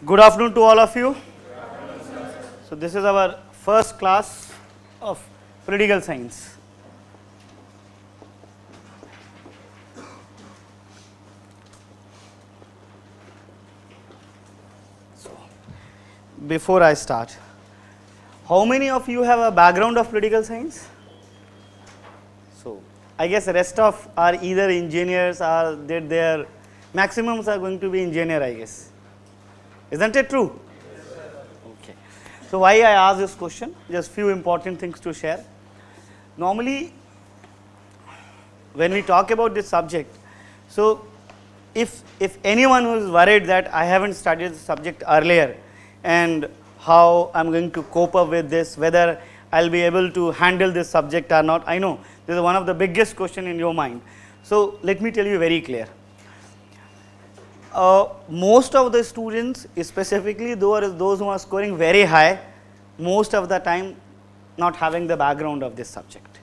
Good afternoon to all of you. So this is our first class of political science. So before I start, how many of you have a background of political science? So I guess the rest of are either engineers or did their maximums are going to be engineer, I guess. Isn't it true? Yes, sir. Okay. So why I ask this question? Just few important things to share. Normally, when we talk about this subject, so if anyone who is worried that I haven't studied the subject earlier and how I'm going to cope up with this, whether I'll be able to handle this subject or not, I know this is one of the biggest question in your mind. So let me tell you very clear. Most of the students, specifically those who are scoring very high, most of the time not having the background of this subject.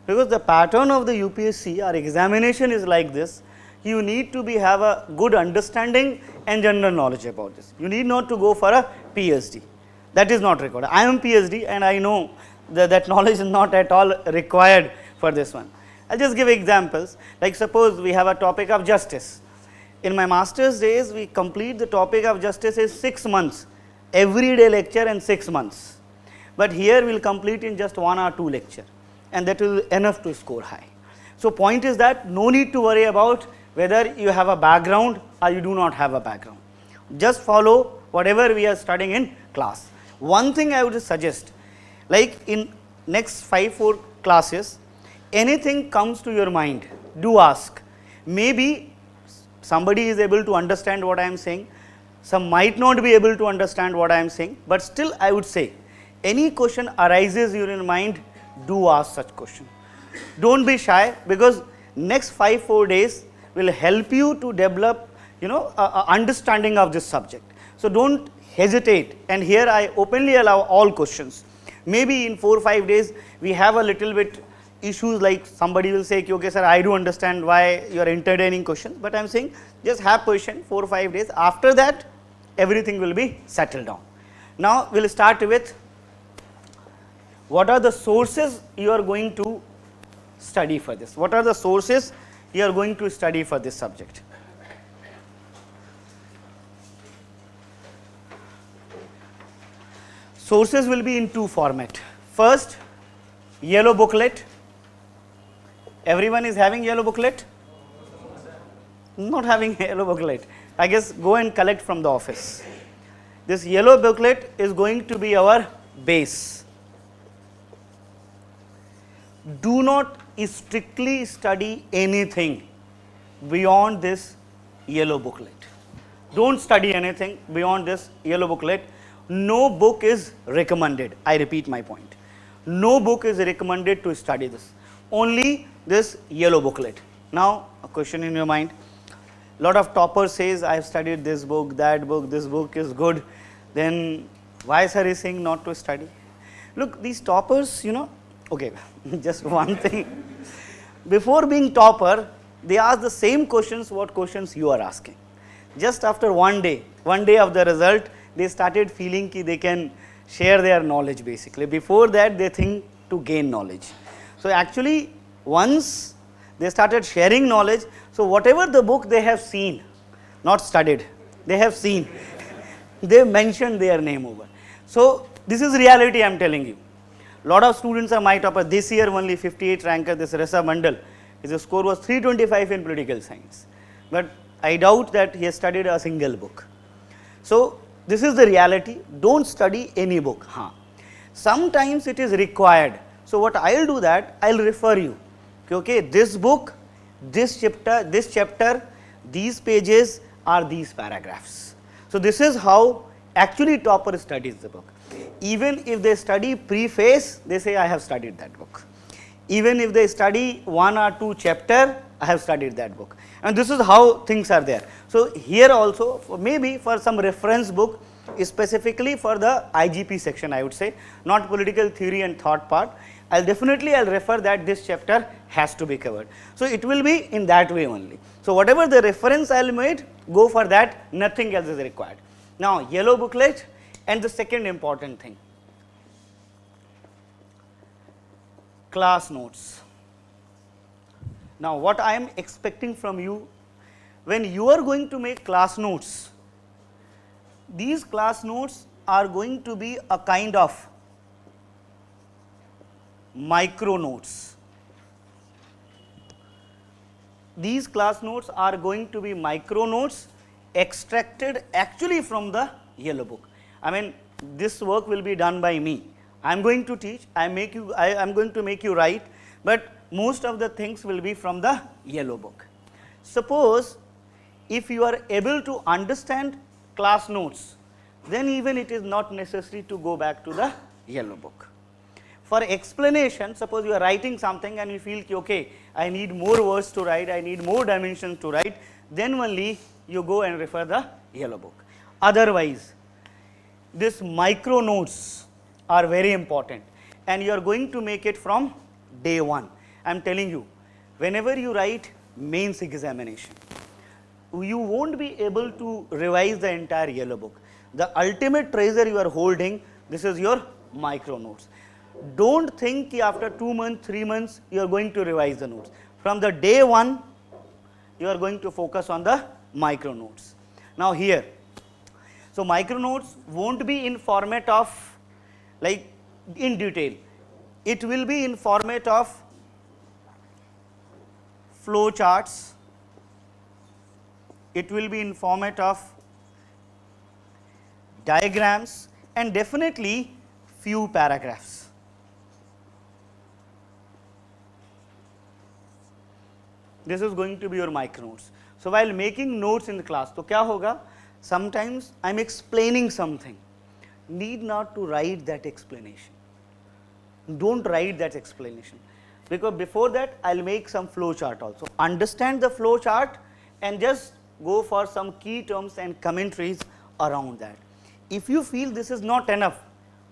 Because the pattern of the UPSC or examination is like this, you need to have a good understanding and general knowledge about this. You need not to go for a PhD. That is not required. I am PhD and I know that knowledge is not at all required for this one. I will just give examples. Like suppose we have a topic of justice. In my master's days, we complete the topic of justice is 6 months, every day lecture and 6 months. But here we will complete in just 1 or 2 lecture, and that is enough to score high. So point is that no need to worry about whether you have a background or you do not have a background. Just follow whatever we are studying in class. One thing I would suggest, like in next 5-4 classes, anything comes to your mind, do ask. Maybe somebody is able to understand what I am saying, some might not be able to understand what I am saying, but still I would say any question arises in your mind, do ask such question. Don't be shy, because next 5-4 days will help you to develop a understanding of this subject. So don't hesitate, and here I openly allow all questions. Maybe in 4-5 days we have a little bit issues, like somebody will say, okay sir, I do understand why you are entertaining questions, but I am saying just have question 4-5 days. After that everything will be settled down. Now we will start with what are the sources you are going to study for this. What are the sources you are going to study for this subject? Sources will be in 2 format. First, yellow booklet. Everyone is having yellow booklet? Not having yellow booklet. I guess go and collect from the office. This yellow booklet is going to be our base. Do not strictly study anything beyond this yellow booklet. Don't study anything beyond this yellow booklet. No book is recommended. I repeat my point. No book is recommended to study this. Only this yellow booklet. Now a question in your mind. Lot of toppers says I have studied this book, that book, this book is good. Then why sir is saying not to study? Look, these toppers, okay, just one thing. Before being topper, they ask the same questions what questions you are asking. Just after one day of the result, they started feeling that they can share their knowledge basically. Before that, they think to gain knowledge. So actually, once they started sharing knowledge, so whatever the book they have seen, not studied, they have seen, they mentioned their name over. So this is reality I am telling you. Lot of students are my topper. This year only 58 ranker, this Rasa Mandal, his score was 325 in political science. But I doubt that he has studied a single book. So this is the reality. Don't study any book. Sometimes it is required. So what I will do that, I will refer you. Okay, this book, this chapter, these pages are these paragraphs. So this is how actually topper studies the book. Even if they study preface, they say I have studied that book. Even if they study 1 or 2 chapter, I have studied that book. And this is how things are there. So here also, maybe for some reference book, specifically for the IGP section, I would say, not political theory and thought part, I'll refer that this chapter has to be covered. So it will be in that way only. So whatever the reference I'll make, go for that, nothing else is required. Now, yellow booklet and the second important thing, class notes. Now, what I am expecting from you, when you are going to make class notes, these class notes are going to be a kind of micro notes. These class notes are going to be micro notes extracted actually from the yellow book. I mean, this work will be done by me. I am going to teach, I am going to make you write, but most of the things will be from the yellow book. Suppose if you are able to understand class notes, then even it is not necessary to go back to the yellow book. For explanation, suppose you are writing something and you feel, okay, I need more words to write, I need more dimensions to write, then only you go and refer the yellow book. Otherwise, these micro notes are very important and you are going to make it from day one. I am telling you, whenever you write mains examination, you won't be able to revise the entire yellow book. The ultimate treasure you are holding, this is your micro notes. Don't think after 2 months, 3 months you are going to revise the notes. From the day one, you are going to focus on the micro notes. Now here, so micro notes won't be in format of like in detail. It will be in format of flow charts. It will be in format of diagrams and definitely few paragraphs. This is going to be your micro notes. So while making notes in the class, तो क्या होगा? Sometimes I am explaining something. Need not to write that explanation. Don't write that explanation, because before that I will make some flow chart also. Understand the flow chart and just go for some key terms and commentaries around that. If you feel this is not enough,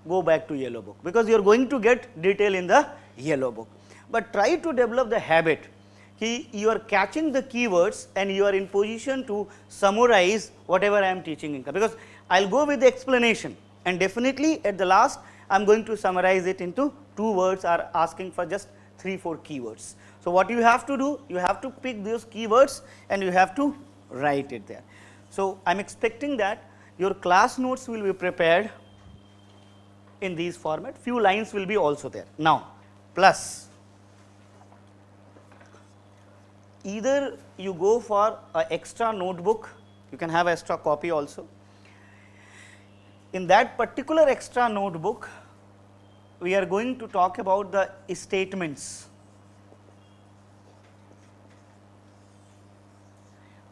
go back to yellow book, because you are going to get detail in the yellow book. But try to develop the habit कि you are catching the keywords and you are in position to summarize whatever I am teaching, because I will go with the explanation and definitely at the last I am going to summarize it into 2 words or asking for just 3-4 keywords. So what you have to do, you have to pick those keywords and you have to write it there. So I am expecting that your class notes will be prepared in these format, few lines will be also there. Now plus, either you go for an extra notebook, you can have extra copy also. In that particular extra notebook, we are going to talk about the statements.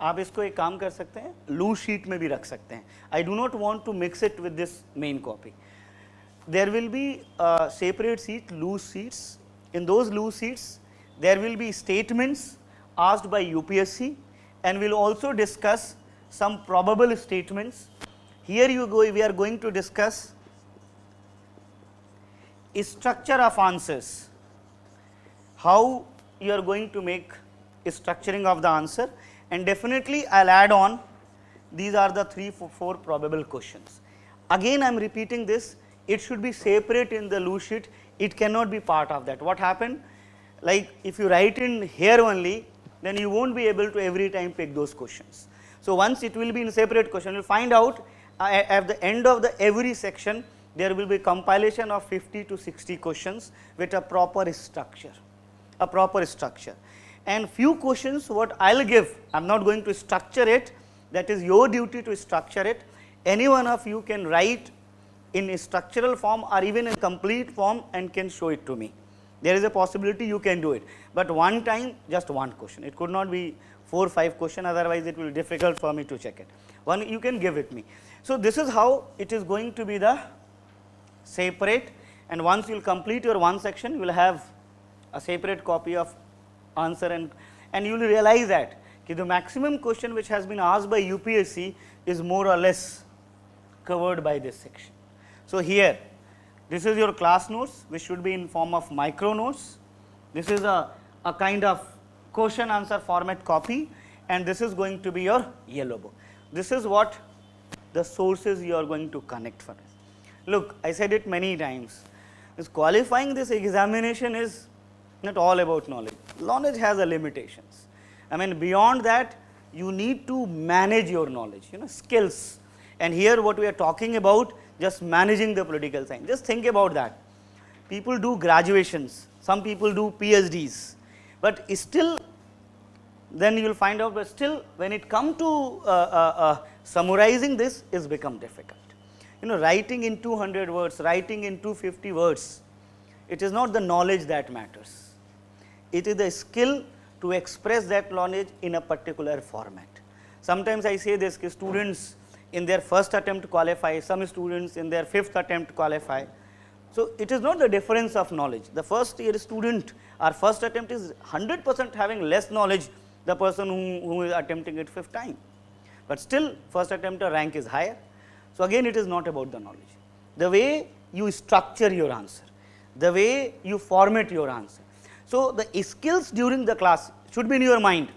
आप इसको एक काम कर सकते हैं, loose sheet में भी रख सकते हैं. I do not want to mix it with this main copy. There will be a separate sheet, loose sheets. In those loose sheets, there will be statements asked by UPSC, and we will also discuss some probable statements. Here we are going to discuss structure of answers, how you are going to make structuring of the answer, and definitely I will add on, these are the 3-4 probable questions. Again I am repeating this, it should be separate in the loose sheet, it cannot be part of that. What happened, like if you write in here only, then you won't be able to every time pick those questions. So once it will be in separate question, you will find out at the end of the every section there will be compilation of 50 to 60 questions with a proper structure, and few questions what I will give, I am not going to structure it, that is your duty to structure it. Any one of you can write in a structural form or even in complete form and can show it to me. There is a possibility you can do it, but one time just one question, it could not be 4 or 5 questions, otherwise it will be difficult for me to check it. One you can give it me. So this is how it is going to be the separate, and once you will complete your one section, you will have a separate copy of answer, and you will realize that the maximum question which has been asked by UPSC is more or less covered by this section. So here, this is your class notes, which should be in form of micro notes. This is a kind of question answer format copy, and this is going to be your yellow book. This is what the sources you are going to connect for it. Look, I said it many times, this qualifying this examination is not all about knowledge. Knowledge has a limitations. I mean, beyond that, you need to manage your knowledge, skills. And here what we are talking about, just managing the political science. Just think about that. People do graduations, some people do PhDs, but still, then you will find out, but still when it comes to summarizing this, is become difficult. Writing in 200 words, writing in 250 words, it is not the knowledge that matters. It is the skill to express that knowledge in a particular format. Sometimes I say this, students in their first attempt qualify, some students in their fifth attempt qualify. So, it is not the difference of knowledge. The first year student or first attempt is 100% having less knowledge the person who is attempting it fifth time, but still first attempt rank is higher. So, again it is not about the knowledge, the way you structure your answer, the way you format your answer. So, the skills during the class should be in your mind.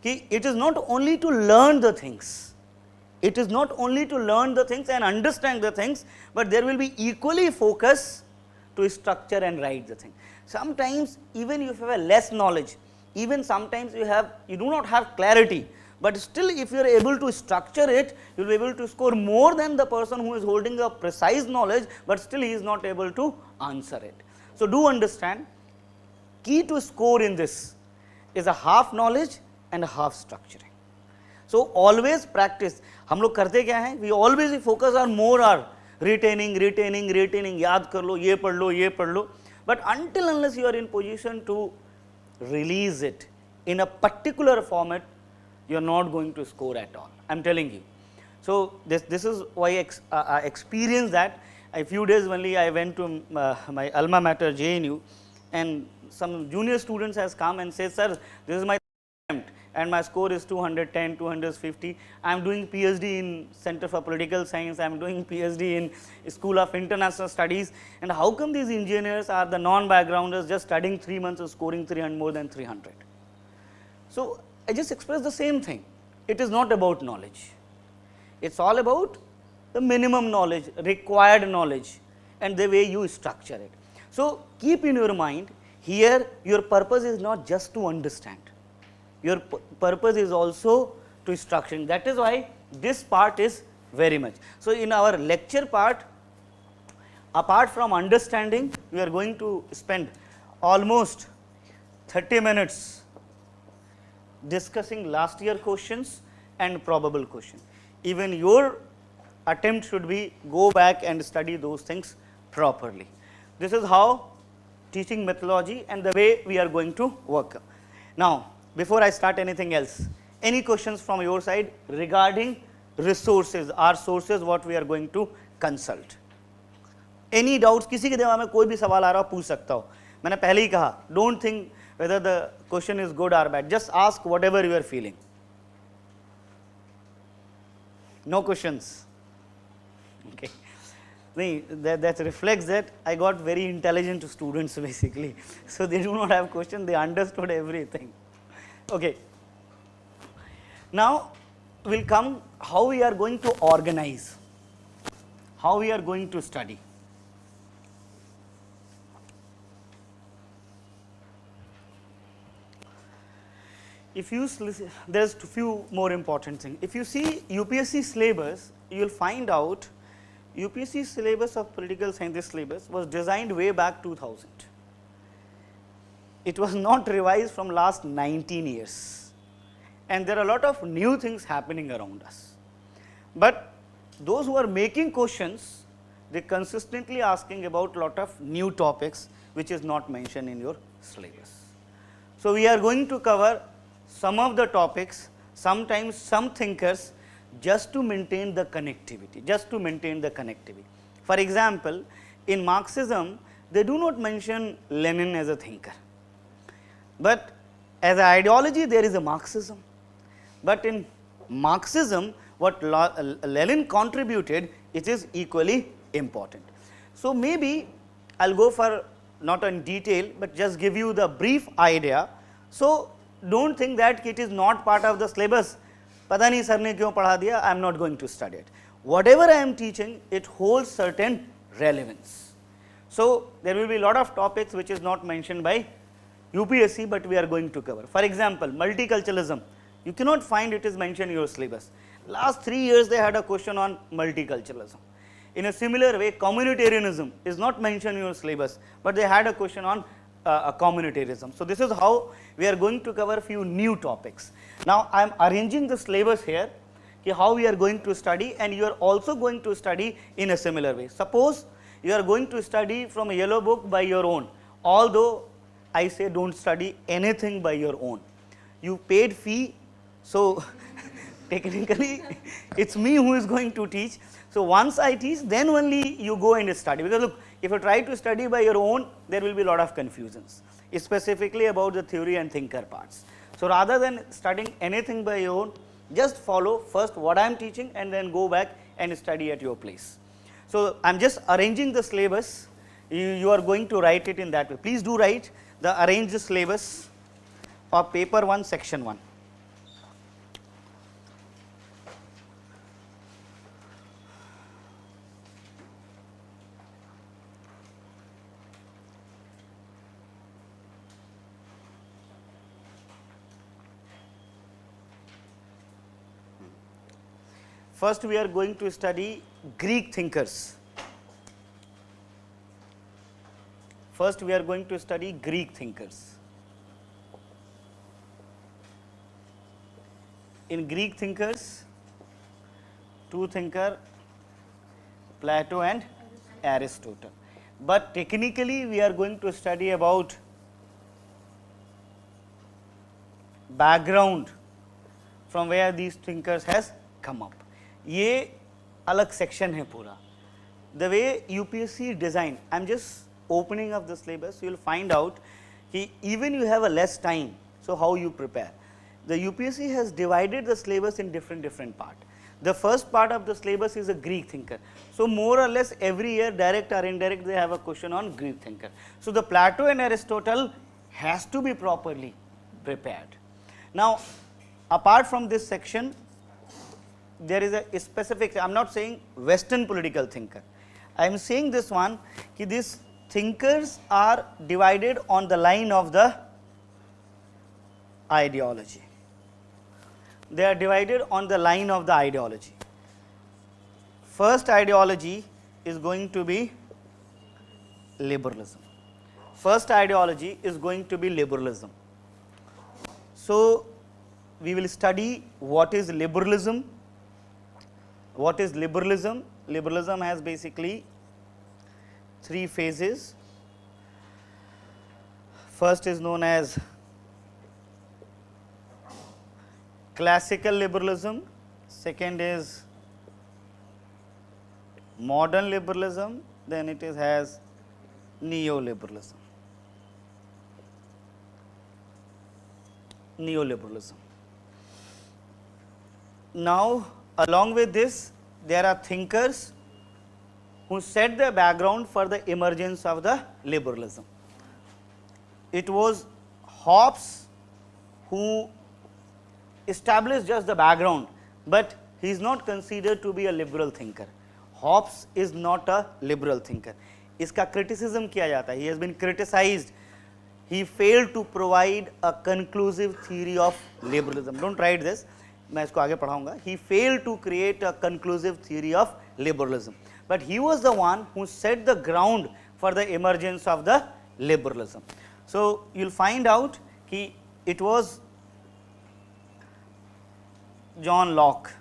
It is not only to learn the things, it is not only to learn the things and understand the things, but there will be equally focus to structure and write the thing. Sometimes even if you have a less knowledge, even sometimes you do not have clarity, but still if you are able to structure it, you will be able to score more than the person who is holding a precise knowledge, but still he is not able to answer it. So, do understand, key to score in this is a half knowledge and a half structuring. So, always practice. हम लोग करते क्या हैं? We always focus on more or retaining, याद कर लो, ये पढ़ लो. But until unless you are in position to release it in a particular format, you are not going to score at all. I am telling you. So, this is why I experienced that. A few days only I went to my alma mater JNU, and some junior students has come and said, sir, this is my attempt and my score is 210, 250. I am doing PhD in Center for Political Science, I am doing PhD in School of International Studies, and how come these engineers are the non-backgrounders just studying 3 months and scoring 300, more than 300. So, I just expressed the same thing. It is not about knowledge. It is all about the minimum knowledge, required knowledge, and the way you structure it. So, keep in your mind, here your purpose is not just to understand. Your purpose is also to structuring. That is why this part is very much. So, in our lecture part, apart from understanding, we are going to spend almost 30 minutes discussing last year questions and probable question. Even your attempt should be go back and study those things properly. This is how teaching methodology and the way we are going to work. Now, before I start anything else, any questions from your side regarding resources or sources what we are going to consult? Any doubts? किसी के दिमाग में कोई भी सवाल आ रहा हो पूछ सकता हो. मैंने पहले ही कहा, don't think whether the question is good or bad, just ask whatever you are feeling. No questions? Okay. That reflects that I got very intelligent students basically. So, they do not have questions, they understood everything. Okay. Now, we will come how we are going to organize, how we are going to study. If you, there is few more important things. If you see UPSC syllabus, you will find out UPSC syllabus of political science syllabus was designed way back 2000. It was not revised from last 19 years, and there are a lot of new things happening around us. But those who are making questions, they consistently asking about lot of new topics which is not mentioned in your syllabus. So, we are going to cover some of the topics, sometimes some thinkers, just to maintain the connectivity, For example, in Marxism, they do not mention Lenin as a thinker, but as an ideology there is a Marxism. But in Marxism, what Lenin contributed, it is equally important. So, maybe I will go for not in detail, but just give you the brief idea. So, do not think that it is not part of the syllabus. पता नहीं sir ने क्यों पढ़ा दिया, I am not going to study it. whatever I am teaching, it holds certain relevance. So, there will be a lot of topics which is not mentioned by UPSC, but we are going to cover. For example, multiculturalism, you cannot find it is mentioned in your syllabus. Last 3 years they had a question on multiculturalism. In a similar way, communitarianism is not mentioned in your syllabus, but they had a question on communitarianism. So, this is how we are going to cover few new topics. Now, I am arranging the syllabus here, how we are going to study, and you are also going to study in a similar way. Suppose you are going to study from a yellow book by your own, although I say do not study anything by your own. You paid fee, so technically it is me who is going to teach. So, once I teach, then only you go and study, because look, if you try to study by your own, there will be a lot of confusions, specifically about the theory and thinker parts. So, rather than studying anything by your own, just follow first what I am teaching and then go back and study at your place. So, I am just arranging the syllabus, you are going to write it in that way. Please do write the arranged syllabus of paper 1 section 1. First, we are going to study Greek thinkers. First, we are going to study Greek thinkers. In Greek thinkers, two thinkers, Plato and Aristotle. But technically, we are going to study about background from where these thinkers has come up. ये अलग section है पूरा. The way UPSC design, I am just opening up the syllabus, you will find out कि even you have a less time, so how you prepare. The UPSC has divided the syllabus in different part. The first part of the syllabus is a Greek thinker. So, more or less every year, direct or indirect, they have a question on Greek thinker. So, the Plato and Aristotle has to be properly prepared. Now, apart from this section, there is a specific, I am not saying Western political thinker, I am saying this one, कि these thinkers are divided on the line of the ideology. They are divided on the line of the ideology. First ideology is going to be liberalism. First ideology is going to be liberalism. So, we will study what is liberalism. What is liberalism? Liberalism has basically 3 phases. First is known as classical liberalism, second is modern liberalism, then it has neoliberalism. Neoliberalism. Now, along with this, there are thinkers who set the background for the emergence of the liberalism. It was Hobbes who established just the background, but he is not considered to be a liberal thinker. Hobbes is not a liberal thinker. इसका criticism किया जाता है. He has been criticized. He failed to provide a conclusive theory of liberalism. Don't write this. मैं इसको आगे पढ़ाऊंगा. He failed to create a conclusive theory of liberalism, but he was the one who set the ground for the emergence of the liberalism. So, you will find out that it was John Locke.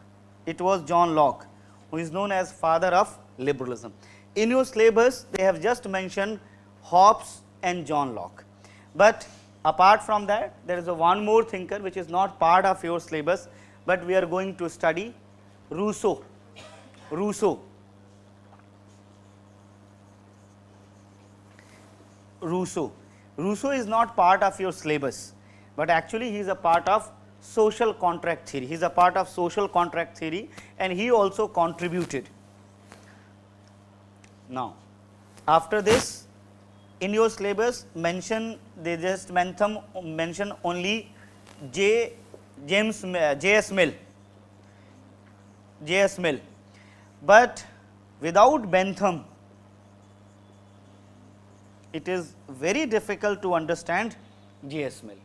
It was John Locke who is known as father of liberalism. In your syllabus, they have just mentioned Hobbes and John Locke, but apart from that, there is one more thinker which is not part of your syllabus, but we are going to study Rousseau. Rousseau. Rousseau. Rousseau is not part of your syllabus, but actually he is a part of social contract theory. He is a part of social contract theory and he also contributed. Now, after this, in your syllabus mention, they just mention only J.S. Mill. J.S. Mill. but without Bentham it is very difficult to understand J.S. Mill.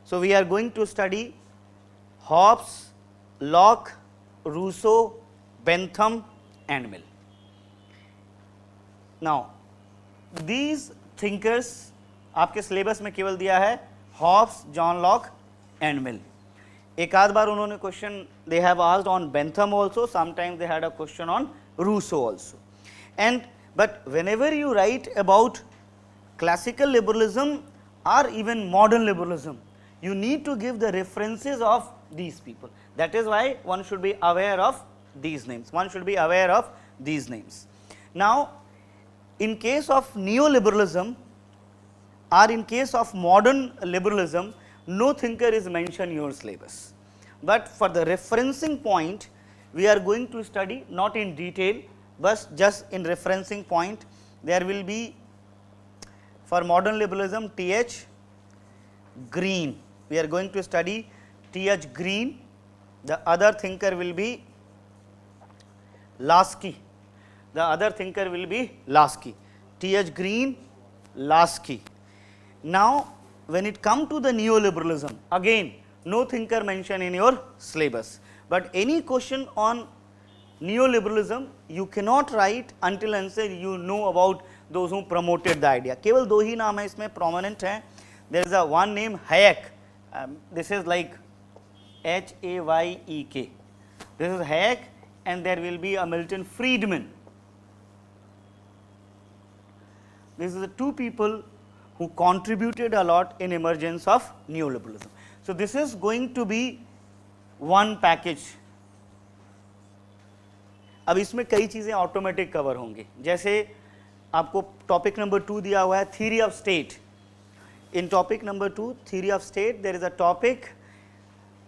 So, we are going to study Hobbes, Locke, Rousseau, Bentham and Mill. Now, these thinkers आपके syllabus में केवल दिया है Hobbes, John Locke and Mill. एक आध बार उन्होंने question they have asked on Bentham also, sometimes they had a question on Rousseau also. And but whenever you write about classical liberalism or even modern liberalism, you need to give the references of these people. That is why one should be aware of these names. One should be aware of these names. Now, in case of neoliberalism or in case of modern liberalism, no thinker is mentioned in your syllabus. But for the referencing point, we are going to study not in detail, but just in referencing point. There will be for modern liberalism T.H. Green. We are going to study T.H. Green. The other thinker will be Lasky. The other thinker will be Lasky. T.H. Green, Lasky. Now, when it comes to the neoliberalism, again no thinker mentioned in your syllabus, but any question on neoliberalism you cannot write until and say you know about those who promoted the idea. केवल दो ही नाम है इसमें prominent हैं. There is a one name Hayek. This is like H-A-Y-E-K. This is Hayek, and there will be a Milton Friedman. These are the two people who contributed a lot in emergence of neoliberalism. So, this is going to be one package. अब इसमें कई चीज़ें automatic cover होंगी. जैसे आपको topic number 2 दिया हुआ है theory of state. In topic number 2 theory of state there is a topic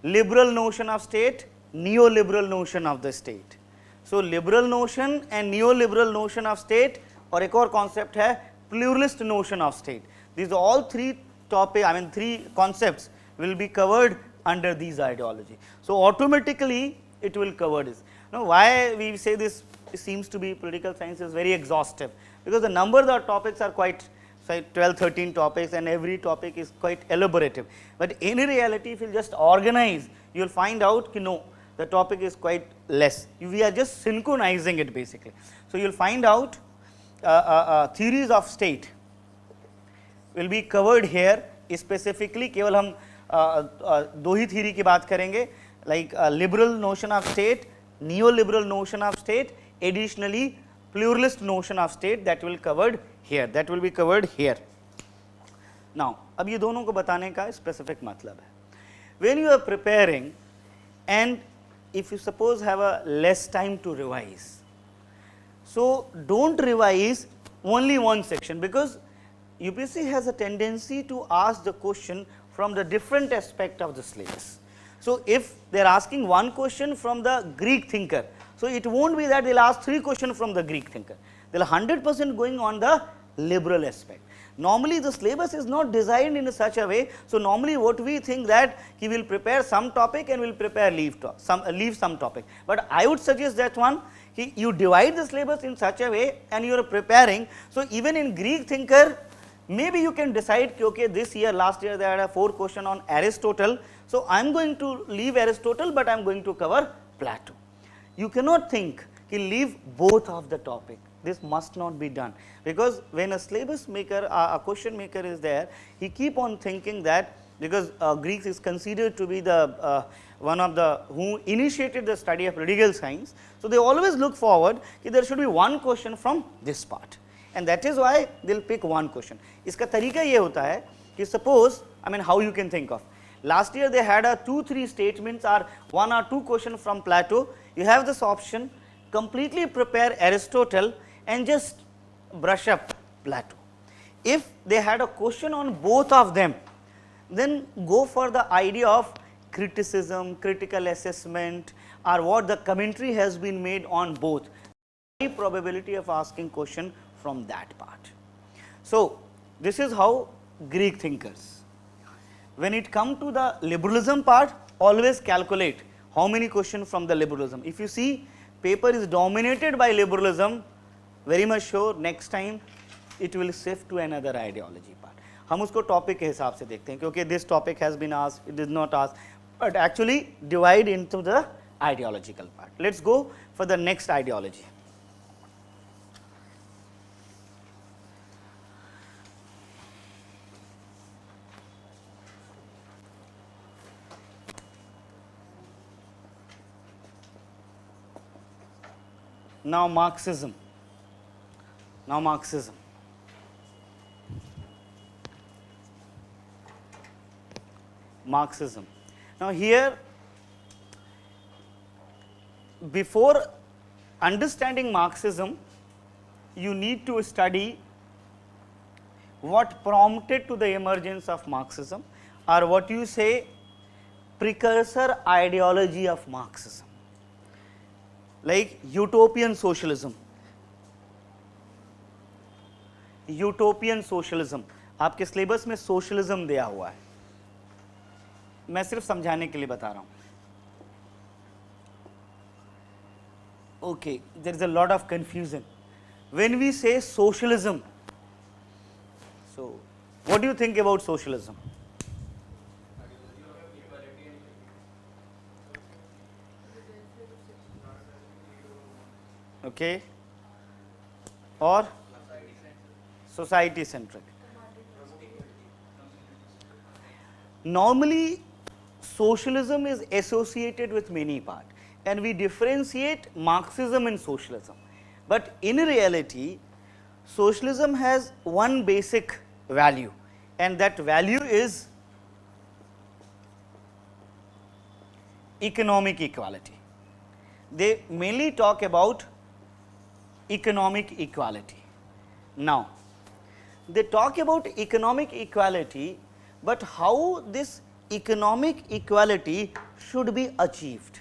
liberal notion of state, neo liberal notion of the state. So liberal notion and neo liberal notion of state, और एक और concept है pluralist notion of state. These all three topic, I mean 3 concepts will be covered under these ideology. So, automatically it will cover this. Now, why we say this seems to be political science is very exhaustive, because the number of topics are quite, say 12-13 topics, and every topic is quite elaborative. But in reality, if you just organize, you will find out that no, the topic is quite less. We are just synchronizing it basically. So, you will find out theories of state will be covered here specifically. केवल हम दो ही theory की बात करेंगे, like liberal notion of state, neoliberal notion of state, additionally pluralist notion of state, that will covered here, that will be covered here. Now, अब ये दोनों को बताने का specific मतलब है. When you are preparing and if you suppose have a less time to revise, so don't revise only one section, because UPSC has a tendency to ask the question from the different aspect of the syllabus. So, if they are asking one question from the Greek thinker, so it won't be that they will ask 3 questions from the Greek thinker. They will 100% going on the liberal aspect. Normally, the syllabus is not designed in such a way. So, normally what we think that he will prepare some topic and will prepare leave some topic. But I would suggest that one, you divide the syllabus in such a way and you are preparing. So, even in Greek thinker, maybe you can decide, okay, this year, last year, there are 4 questions on Aristotle. So, I am going to leave Aristotle, but I am going to cover Plato. You cannot think, leave both of the topic. This must not be done, because when a syllabus maker, a question maker is there, he keep on thinking that, because Greeks is considered to be the one of the who initiated the study of political science. So, they always look forward that there should be one question from this part, and that is why they will pick one question. इसका तरीका ये होता है कि suppose, I mean how you can think of, last year they had a 2-3 statements or 1 or 2 questions from Plato. You have this option, completely prepare Aristotle and just brush up Plato. If they had a question on both of them, then go for the idea of criticism, critical assessment, or what the commentary has been made on both. High probability of asking question from that part. So, this is how Greek thinkers. When it comes to the liberalism part, always calculate how many questions from the liberalism. If you see paper is dominated by liberalism, very much sure next time it will shift to another ideology part. हम उसको topic के हिसाब से देखते हैं, क्योंकि this topic has been asked, it is not asked, but actually divide into the ideological part. Let's go for the next ideology. Now Marxism. Marxism. Now here, before understanding Marxism, you need to study what prompted to the emergence of Marxism, or what you say precursor ideology of Marxism. Like utopian socialism. Utopian socialism, आपके syllabus में socialism दिया हुआ है, मैं सिर्फ समझाने के लिए बता रहा हूं. Okay, there is a lot of confusion when we say socialism. So what do you think about socialism? Okay, और society centric. Normally socialism is associated with many parts, and we differentiate Marxism and socialism, but in reality socialism has one basic value, and that value is economic equality. They mainly talk about economic equality. Now they talk about economic equality, but how this economic equality should be achieved,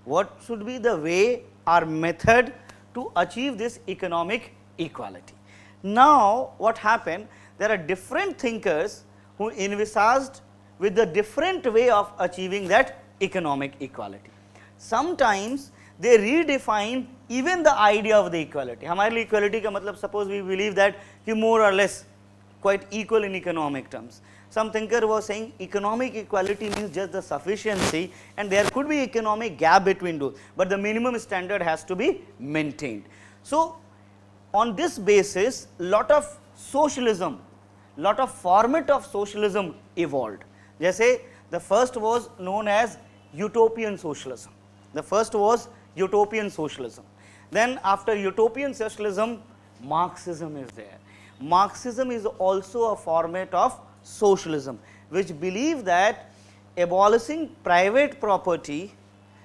what should be the way or method to achieve this economic equality. Now what happened, there are different thinkers who envisaged with the different way of achieving that economic equality. Sometimes they redefine even the idea of the equality. हमारे लिए equality का मतलब, suppose we believe that कि more or less quite equal in economic terms. Some thinker was saying economic equality means just the sufficiency, and there could be economic gap between those, but the minimum standard has to be maintained. So on this basis, lot of socialism, lot of format of socialism evolved. जैसे the first was known as utopian socialism. The first was utopian socialism. Then after utopian socialism, Marxism is there. Marxism is also a format of socialism, which believe that abolishing private property,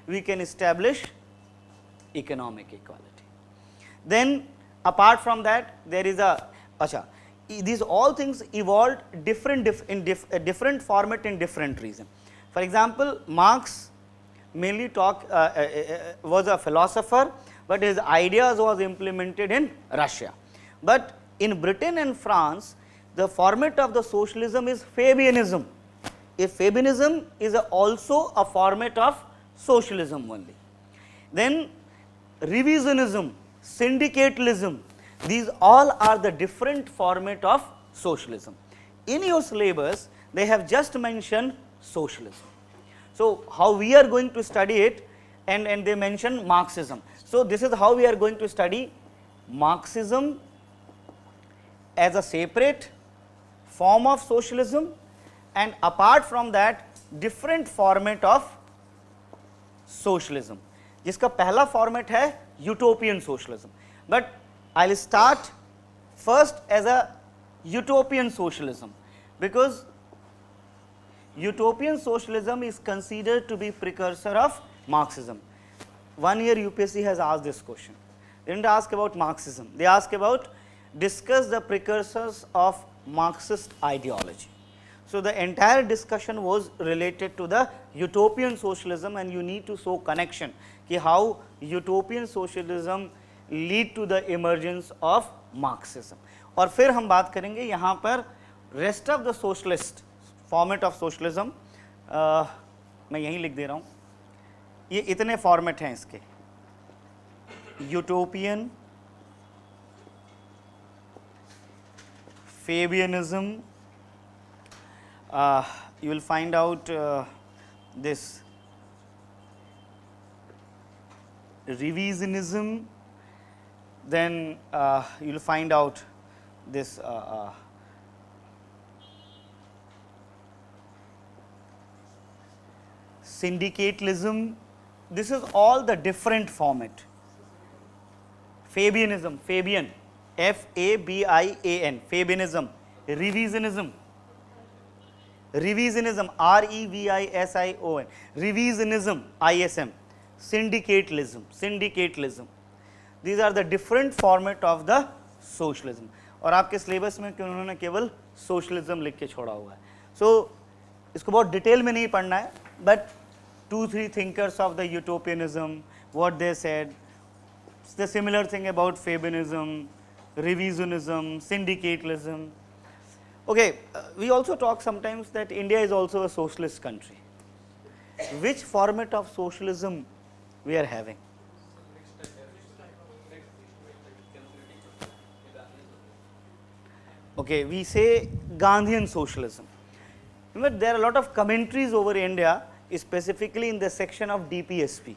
we can establish economic equality. Then apart from that, there is a these all things evolved different format in different reason. For example, Marx mainly was a philosopher, but his ideas was implemented in Russia. But in Britain and France, the format of the socialism is Fabianism. If Fabianism is also a format of socialism only. Then revisionism, syndicalism, these all are the different format of socialism. In your syllabus, they have just mentioned socialism. So how we are going to study it, and they mention Marxism. So this is how we are going to study Marxism as a separate form of socialism, and apart from that different format of socialism, जिसका पहला format है utopian socialism. But I'll start first as a utopian socialism, because utopian socialism is considered to be precursor of Marxism. One year UPSC has asked this question. They didn't ask about Marxism, they asked about discuss the precursors of Marxist ideology. So the entire discussion was related to the utopian socialism, and you need to show connection कि how utopian socialism lead to the emergence of Marxism. और फिर हम बात करेंगे यहाँ पर rest of the socialist format of socialism. मैं यहीं लिख दे रहा हूँ, ये इतने फॉर्मेट हैं इसके. utopian, Fabianism, you will find out this revisionism, then you will find out this syndicalism. This is all the different format. Fabianism, Fabian, F-A-B-I-A-N, Fabianism, revisionism, revisionism, R-E-V-I-S-I-O-N, revisionism, I-S-M, syndicalism, syndicalism. These are the different format of the socialism. और आपके syllabus में क्यों उन्होंने केवल socialism लिख के छोड़ा हुआ है. सो इसको बहुत डिटेल में नहीं पढ़ना है, but 2-3 thinkers of the utopianism, what they said, the similar thing about Fabianism, revisionism, syndicalism. Okay, we also talk sometimes that India is also a socialist country. Which format of socialism we are having? Okay, we say Gandhian socialism. But there are a lot of commentaries over India, specifically in the section of DPSP,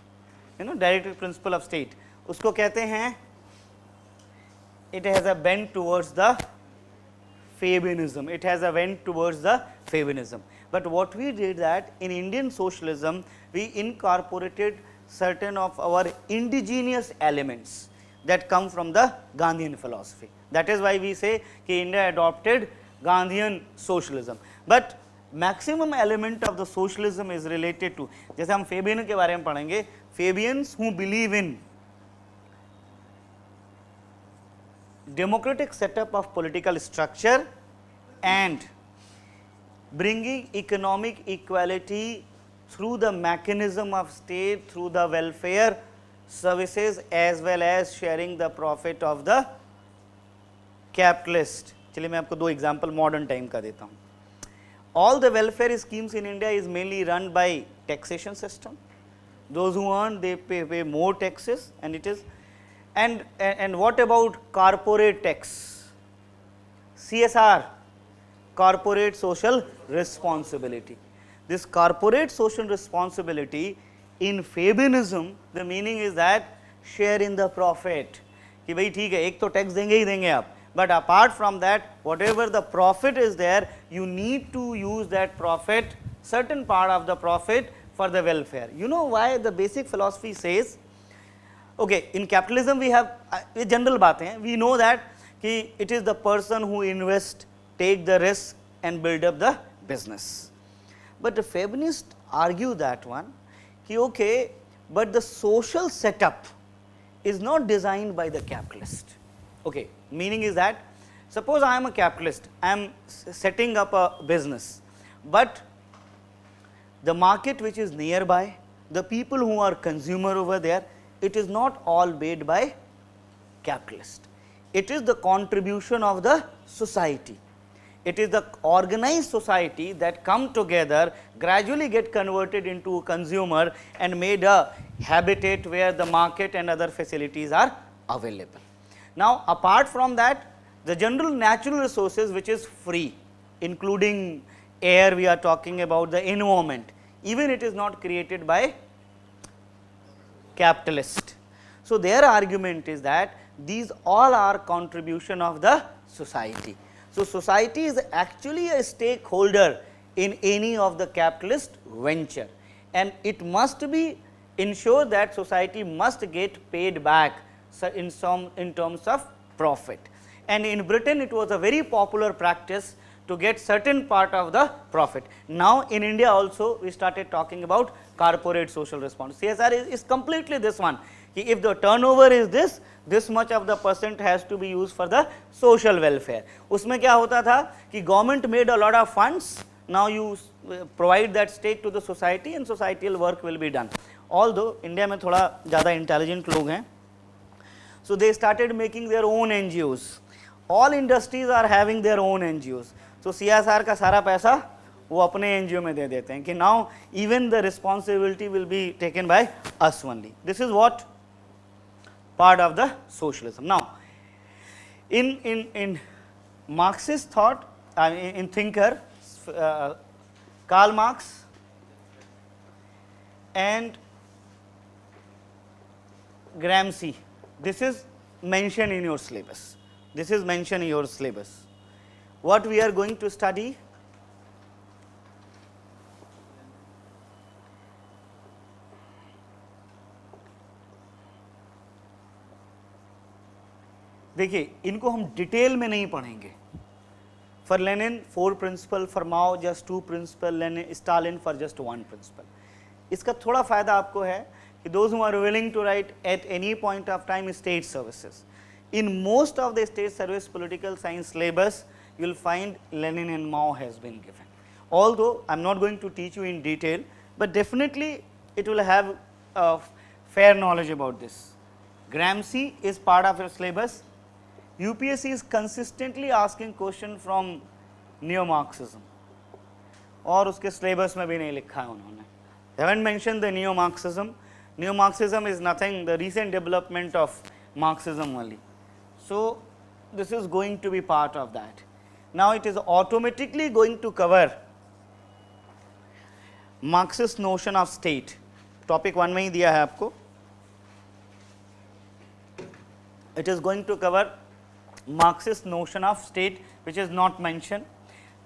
Directive Principle of State. उसको कहते हैं, it has a bent towards the Fabianism. It has a bent towards the Fabianism. But what we did that in Indian socialism, we incorporated certain of our indigenous elements that come from the Gandhian philosophy. That is why we say that India adopted Gandhian socialism. But maximum element of the socialism is related to, जैसे हम Fabian के बारे में पढ़ेंगे, Fabians who believe in democratic setup of political structure and bringing economic equality through the mechanism of state, through the welfare services, as well as sharing the profit of the capitalist. चलिए मैं आपको 2 example modern time का देता हूँ. All the welfare schemes in India is mainly run by taxation system. Those who earn, they pay more taxes, and it is. And what about corporate tax? CSR, corporate social responsibility. This corporate social responsibility in Fabianism, the meaning is that share in the profit. कि भाई ठीक है, एक तो tax देंगे ही देंगे आप, but apart from that, whatever the profit is there, you need to use that profit, certain part of the profit, for the welfare. You know why the basic philosophy says, okay, in capitalism we have ये general बातें हैं, we know that कि it is the person who invest, take the risk and build up the business. But the Fabianists argue that one, कि okay, but the social setup is not designed by the capitalist. Okay, meaning is that, suppose I am a capitalist, I am setting up a business, but the market which is nearby, the people who are consumer over there, it is not all made by capitalist. It is the contribution of the society. It is the organized society that come together, gradually get converted into a consumer and made a habitat where the market and other facilities are available. Now, apart from that, the general natural resources which is free, including air, we are talking about the environment, even it is not created by capitalist. So, their argument is that these all are contribution of the society. So, society is actually a stakeholder in any of the capitalist venture, and it must be ensure that society must get paid back in terms of profit. And in Britain it was a very popular practice to get certain part of the profit. Now in India also we started talking about corporate social responsibility. CSR is completely this one. If the turnover is this much of the percent has to be used for the social welfare. उसमें क्या होता था कि government made a lot of funds, now you provide that stake to the society and societal work will be done. Although India में थोड़ा ज़्यादा intelligent लोग हैं, so they started making their own NGOs. All industries are having their own NGOs. So CSR का सारा पैसा वो अपने NGO में दे देते हैं कि now even the responsibility will be taken by us only. This is what part of the socialism. Now, in Marxist thought, in thinker, Karl Marx and Gramsci, this is mentioned in your syllabus. This is mentioned in your syllabus. What we are going to study? देखिए, इनको हम detail में नहीं पढ़ेंगे. For Lenin 4 principle, for Mao just 2 principle, Lenin Stalin for just 1 principle. इसका थोड़ा फायदा आपको है कि those who are willing to write at any point of time state services, in most of the state service political science syllabus you will find Lenin and Mao has been given. Although I am not going to teach you in detail, but definitely it will have a fair knowledge about this. Gramsci is part of your syllabus. UPSC is consistently asking question from neo-Marxism और उसके syllabus में भी नहीं लिखा है उन्होंने. They haven't mentioned the neo-Marxism. Neo-Marxism is nothing, the recent development of Marxism only. So, this is going to be part of that. Now, it is automatically going to cover Marxist notion of state. Topic 1 में ही दिया है आपको. It is going to cover Marxist notion of state which is not mentioned.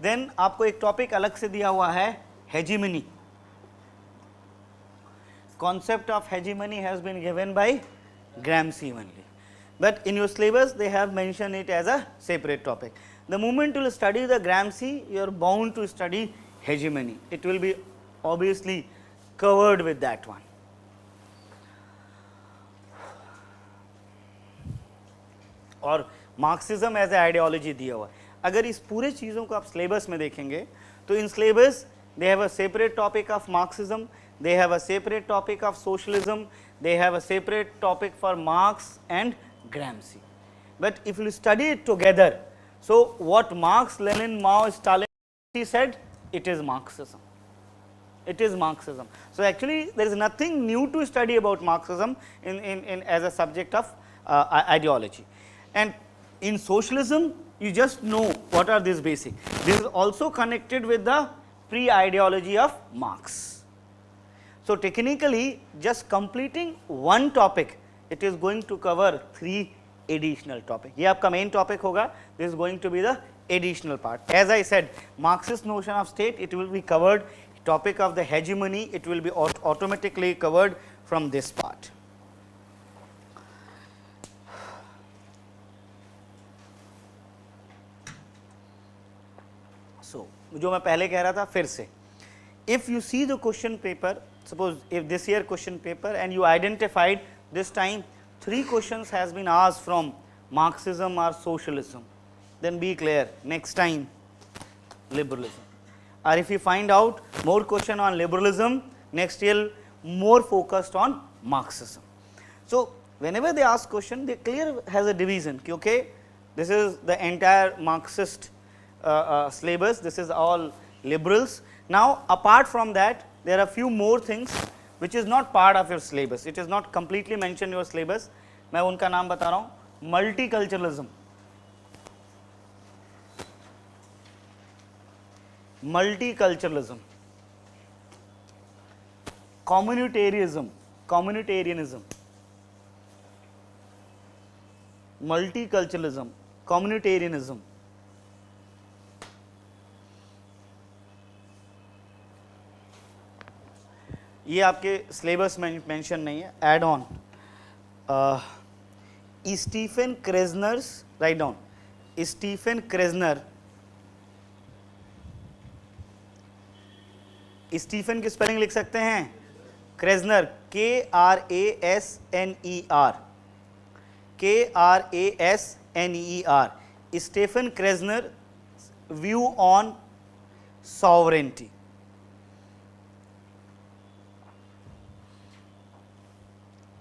Then आपको एक topic अलग से दिया हुआ है hegemony. Concept of hegemony has been given by Gramsci only. But in your syllabus they have mentioned it as a separate topic. The moment you will study the Gramsci, you are bound to study hegemony. It will be obviously covered with that one. और Marxism as a ideology दिया हुआ है. अगर इस पूरे चीज़ों को आप सिलेबस में देखेंगे तो in syllabus they have a separate topic of Marxism, they have a separate topic of socialism, they have a separate topic for Marx and Gramsci. But if you study it together, so what Marx, Lenin, Mao, Stalin said, it is Marxism. It is Marxism. So actually there is nothing new to study about Marxism in as a subject of ideology. And in socialism, you just know what are these basic. This is also connected with the pre-ideology of Marx. So technically, just completing one topic, it is going to cover 3 additional topics. ये आपका main topic होगा. This is going to be the additional part. As I said, Marxist notion of state, it will be covered. Topic of the hegemony, it will be automatically covered from this part. So, जो मैं पहले कह रहा था फिर से, if you see the question paper, suppose if this year question paper and you identified this time 3 questions has been asked from Marxism or socialism, then be clear, next time liberalism. Or if you find out more question on liberalism, next year more focused on Marxism. So whenever they ask question, they clear has a division, okay, this is the entire Marxist syllabus, this is all liberals. Now apart from that, there are few more things which is not part of your syllabus, it is not completely mentioned in your syllabus. मैं उनका नाम बता रहा हूँ. Multiculturalism, multiculturalism, communitarianism, multiculturalism, communitarianism. ये आपके syllabus में mention नहीं है, add on. Stephen Krasner's, write down, Stephen Krasner. Stephen की स्पेलिंग लिख सकते हैं, Krasner, KRASNER, KRASNER, Stephen Krasner view on sovereignty.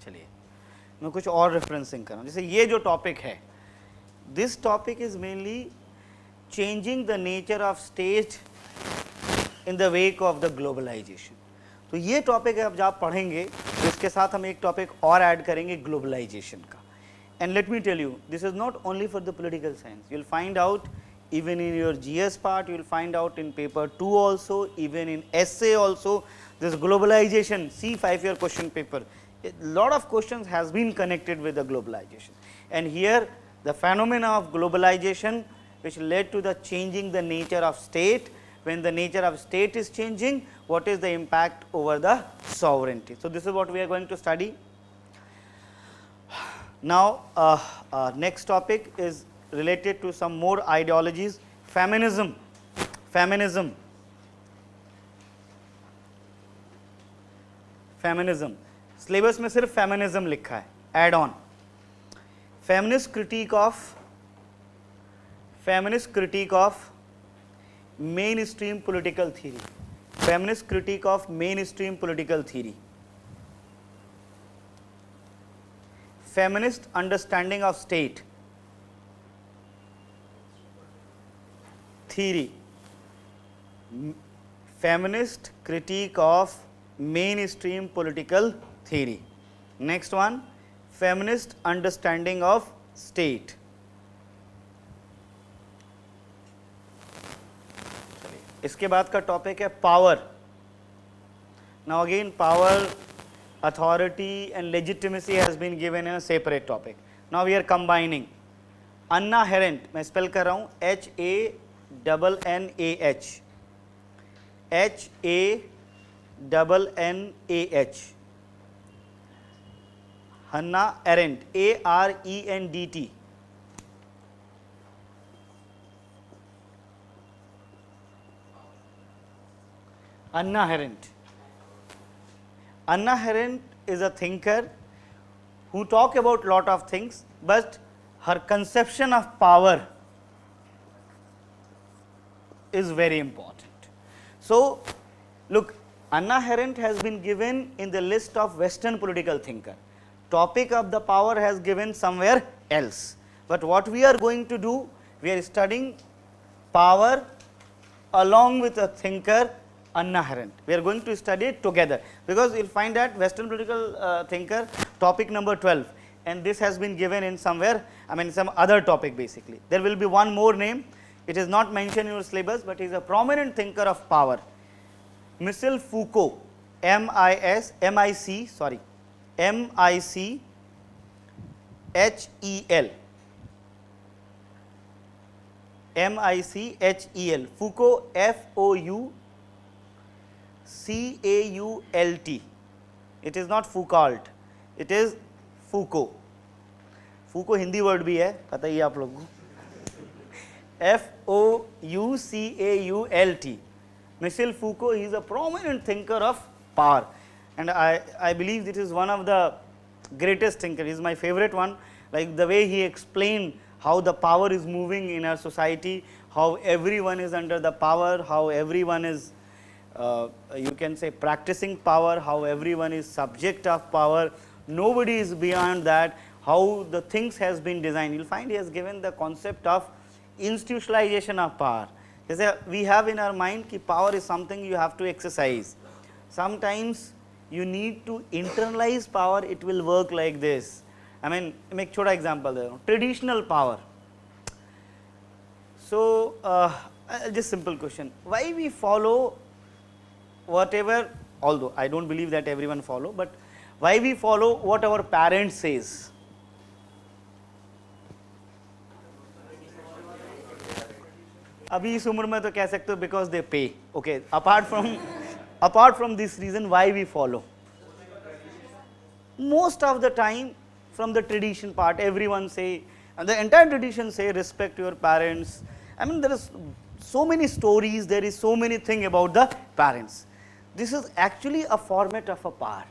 चलिए मैं कुछ और रेफरेंसिंग कर रहा हूँ. जैसे ये जो टॉपिक है, this topic is mainly changing the nature of state in the wake of the globalisation. तो ये टॉपिक अब जब आप पढ़ेंगे तो इसके साथ हम एक टॉपिक और ऐड करेंगे ग्लोबलाइजेशन का. And let me tell you, this is not only for the political science. You will find out even in your GS part, you will find out in paper 2 also, even in essay also, this globalization, see 5-year question paper, a lot of questions has been connected with the globalization. And here the phenomena of globalization which led to the changing the nature of state. When the nature of state is changing, what is the impact over the sovereignty. So, this is what we are going to study. Now, next topic is related to some more ideologies. Feminism. Feminism. Feminism. Syllabus में सिर्फ feminism लिखा है, add on. Feminist critique of mainstream political theory. Feminist critique of mainstream political theory. Feminist understanding of state theory. Feminist critique of mainstream political theory. Next one, feminist understanding of state. इसके बाद का topic है power. Now again power, authority and legitimacy has been given in a separate topic. Now we are combining. Anna Arendt, मैं spell कर रहा हूँ HANNAH, HANNAH, Hannah Arendt, ARENDT. Anna Arendt. Anna Arendt is a thinker who talk about lot of things, but her conception of power is very important. So, look, Anna Arendt has been given in the list of Western political thinker. Topic of the power has given somewhere else. But what we are going to do, we are studying power along with a thinker Anna Arendt. We are going to study it together, because you will find that Western political thinker topic number 12, and this has been given in somewhere, I mean some other topic basically. There will be one more name, it is not mentioned in your syllabus, but he is a prominent thinker of power. Michel Foucault, M-I-C-H-E-L, M-I-C-H-E-L, Foucault, F-O-U-C-A-U-L-T. It is not Foucault, it is Foucault. Foucault Hindi word भी है, पता ही आप लोगों को. F-O-U-C-A-U-L-T. Michel Foucault, he is a prominent thinker of power, and I believe this is one of the greatest thinkers. He is my favorite one. Like the way he explained how the power is moving in our society, how everyone is under the power, how everyone is you can say practicing power, how everyone is subject of power, nobody is beyond that, how the things has been designed. You will find he has given the concept of institutionalization of power. We have in our mind that power is something you have to exercise. Sometimes you need to internalize power, it will work like this. I mean, make छोटा example there. Traditional power. So, just simple question. Why we follow whatever, although I don't believe that everyone follow, but why we follow what our parents says? अभी इस उम्र में तो कह सकते हो because they pay. Okay. Apart from this reason, why we follow? Most of the time, from the tradition part, everyone say, and the entire tradition say, respect your parents. I mean, there is so many stories, there is so many things about the parents. This is actually a format of a power.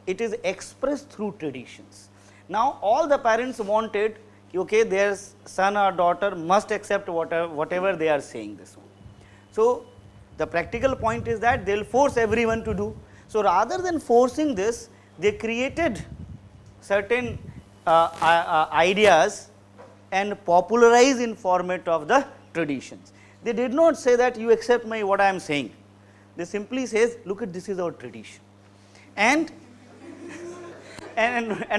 It is expressed through traditions. Now, all the parents wanted, okay, their son or daughter must accept whatever they are saying this one. So, the practical point is that they will force everyone to do. So, rather than forcing this, they created certain ideas and popularized in format of the traditions. They did not say that you accept what I am saying. They simply says, look at this is our tradition. And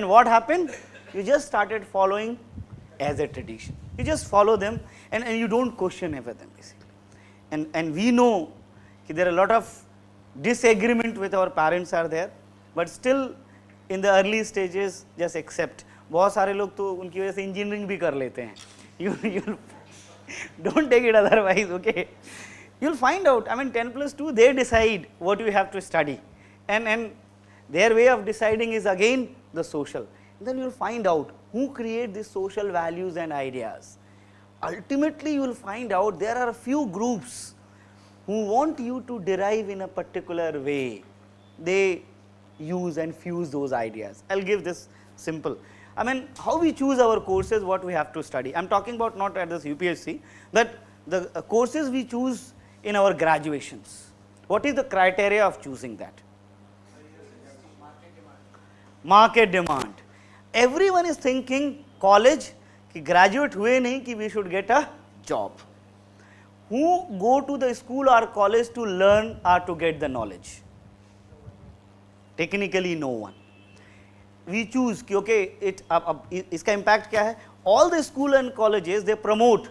what happened? You just started following as a tradition. You just follow them and you don't question everything basically. And we know that there are a lot of disagreement with our parents are there, but still in the early stages just accept. बहुत सारे लोग तो उनकी वजह से engineering भी कर लेते हैं. You don't take it otherwise, okay? You'll find out. I mean, 10+2, they decide what you have to study, and their way of deciding is again the social. Then you'll find out who create these social values and ideas. Ultimately, you will find out there are a few groups who want you to derive in a particular way. They use and fuse those ideas. I'll give this simple. I mean, how we choose our courses, what we have to study. I'm talking about not at this UPSC, but the courses we choose in our graduations. What is the criteria of choosing that? Market demand. Everyone is thinking college, कि graduate हुए नहीं कि we should get a job. Who go to the school or college to learn or to get the knowledge? Technically no one. We choose कि okay, इसका impact क्या है? All the school and colleges, they promote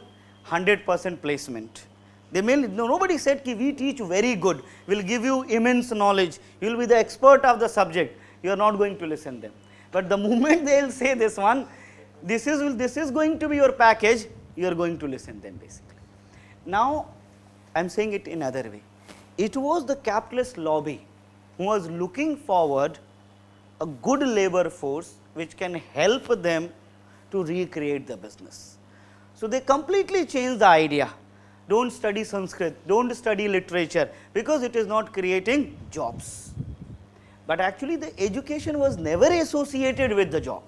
100% placement. They nobody said कि we teach very good, will give you immense knowledge, you will be the expert of the subject. You are not going to listen them. But the moment they will say this one, this is going to be your package, you are going to listen them basically. Now, I am saying it in another way. It was the capitalist lobby who was looking forward a good labor force which can help them to recreate the business. So, they completely changed the idea. Don't study Sanskrit, don't study literature, because it is not creating jobs. But actually the education was never associated with the job.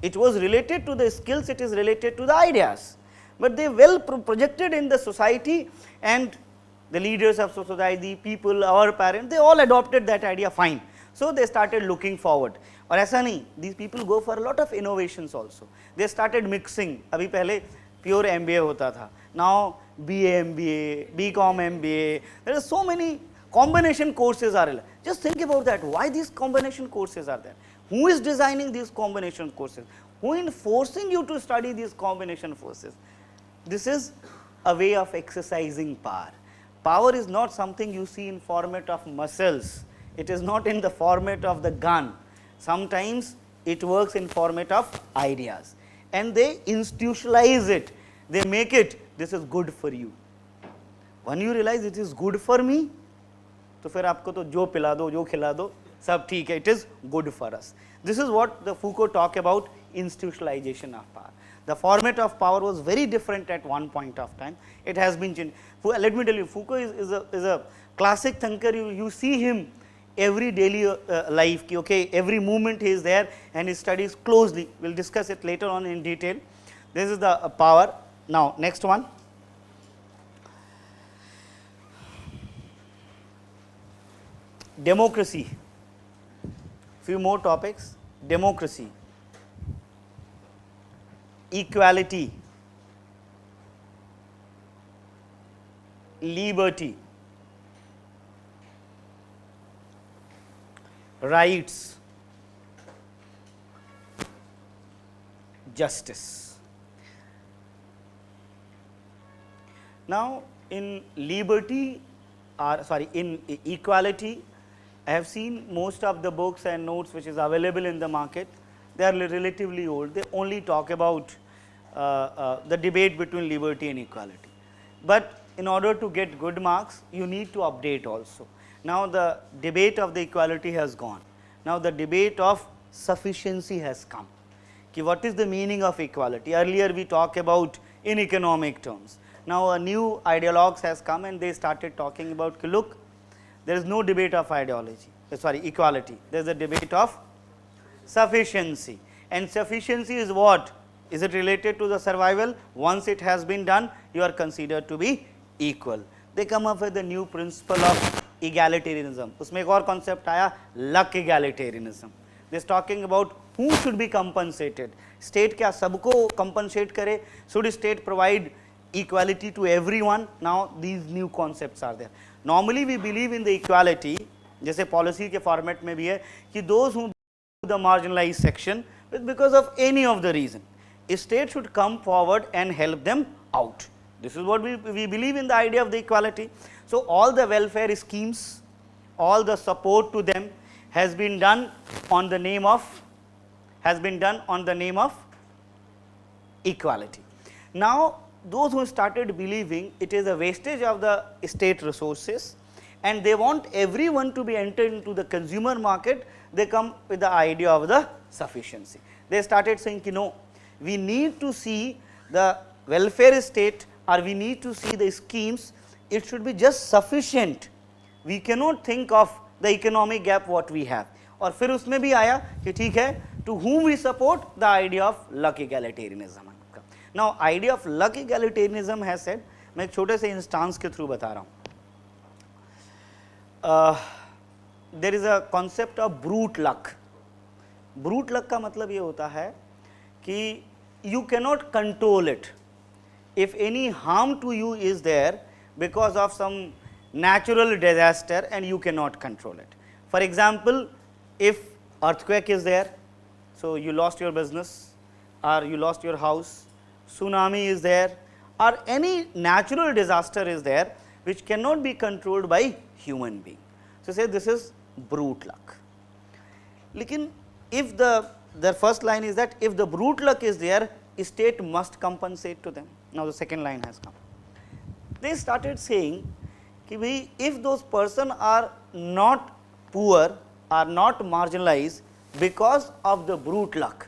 It was related to the skills, it is related to the ideas. But they well projected in the society, and the leaders of society, people, our parents, they all adopted that idea fine. So, they started looking forward. और ऐसा नहीं, these people go for a lot of innovations also. They started mixing. अभी पहले pure MBA होता था. Now BA MBA, BCom MBA. There are so many combination courses are there. Just think about that. Why these combination courses are there? Who is designing these combination courses? Who is forcing you to study these combination courses? This is a way of exercising power. Power is not something you see in format of muscles. It is not in the format of the gun. Sometimes it works in format of ideas, and they institutionalize it. They make it, this is good for you. When you realize it is good for me, तो फिर आपको तो जो पिला दो, जो खिला दो, सब ठीक है. It is good for us. This is what the Foucault talk about institutionalization of power. The format of power was very different at one point of time. It has been changed. Let me tell you, Foucault is a classic thinker. You see him every daily life. Okay, every moment he is there and he studies closely. We will discuss it later on in detail. This is the power. Now, next one. Democracy. Few more topics. Democracy, equality, liberty, rights, justice. Now, in liberty, in equality, I have seen most of the books and notes which is available in the market. They are relatively old. They only talk about the debate between liberty and equality. But in order to get good marks, you need to update also. Now, the debate of the equality has gone. Now, the debate of sufficiency has come. Ki what is the meaning of equality? Earlier we talked about in economic terms. Now, a new ideologues has come and they started talking about, look, there is no debate of equality. There is a debate of sufficiency. And sufficiency is what? Is it related to the survival? Once it has been done, you are considered to be equal. They come up with the new principle of egalitarianism. उसमें एक और concept आया, luck egalitarianism. They is talking about who should be compensated. State क्या सबको compensate करे? Should state provide equality to everyone? Now these new concepts are there. Normally we believe in the equality, जैसे policy के format में भी है कि those who the marginalized section because of any of the reason. A state should come forward and help them out. This is what we believe in the idea of the equality. So, all the welfare schemes, all the support to them has been done on the name of equality. Now, those who started believing it is a wastage of the state resources and they want everyone to be entered into the consumer market, they come with the idea of the sufficiency. They started saying, no, we need to see the welfare state or we need to see the schemes, it should be just sufficient. We cannot think of the economic gap what we have. और फिर उसमें भी आया कि ठीक है, to whom we support the idea of luck egalitarianism. Now, idea of luck egalitarianism has said, मैं एक छोटे से इंस्टांस के थ्रू बता रहा हूँ. There is a concept of brute luck. Brute luck का मतलब ये होता है कि you cannot control it. If any harm to you is there because of some natural disaster and you cannot control it. For example, if earthquake is there, so you lost your business or you lost your house, tsunami is there or any natural disaster is there which cannot be controlled by human being. So, say this is brute luck. Lekin if the first line is that if the brute luck is there, state must compensate to them. Now, the second line has come. They started saying कि if those persons are not poor, are not marginalized because of the brute luck,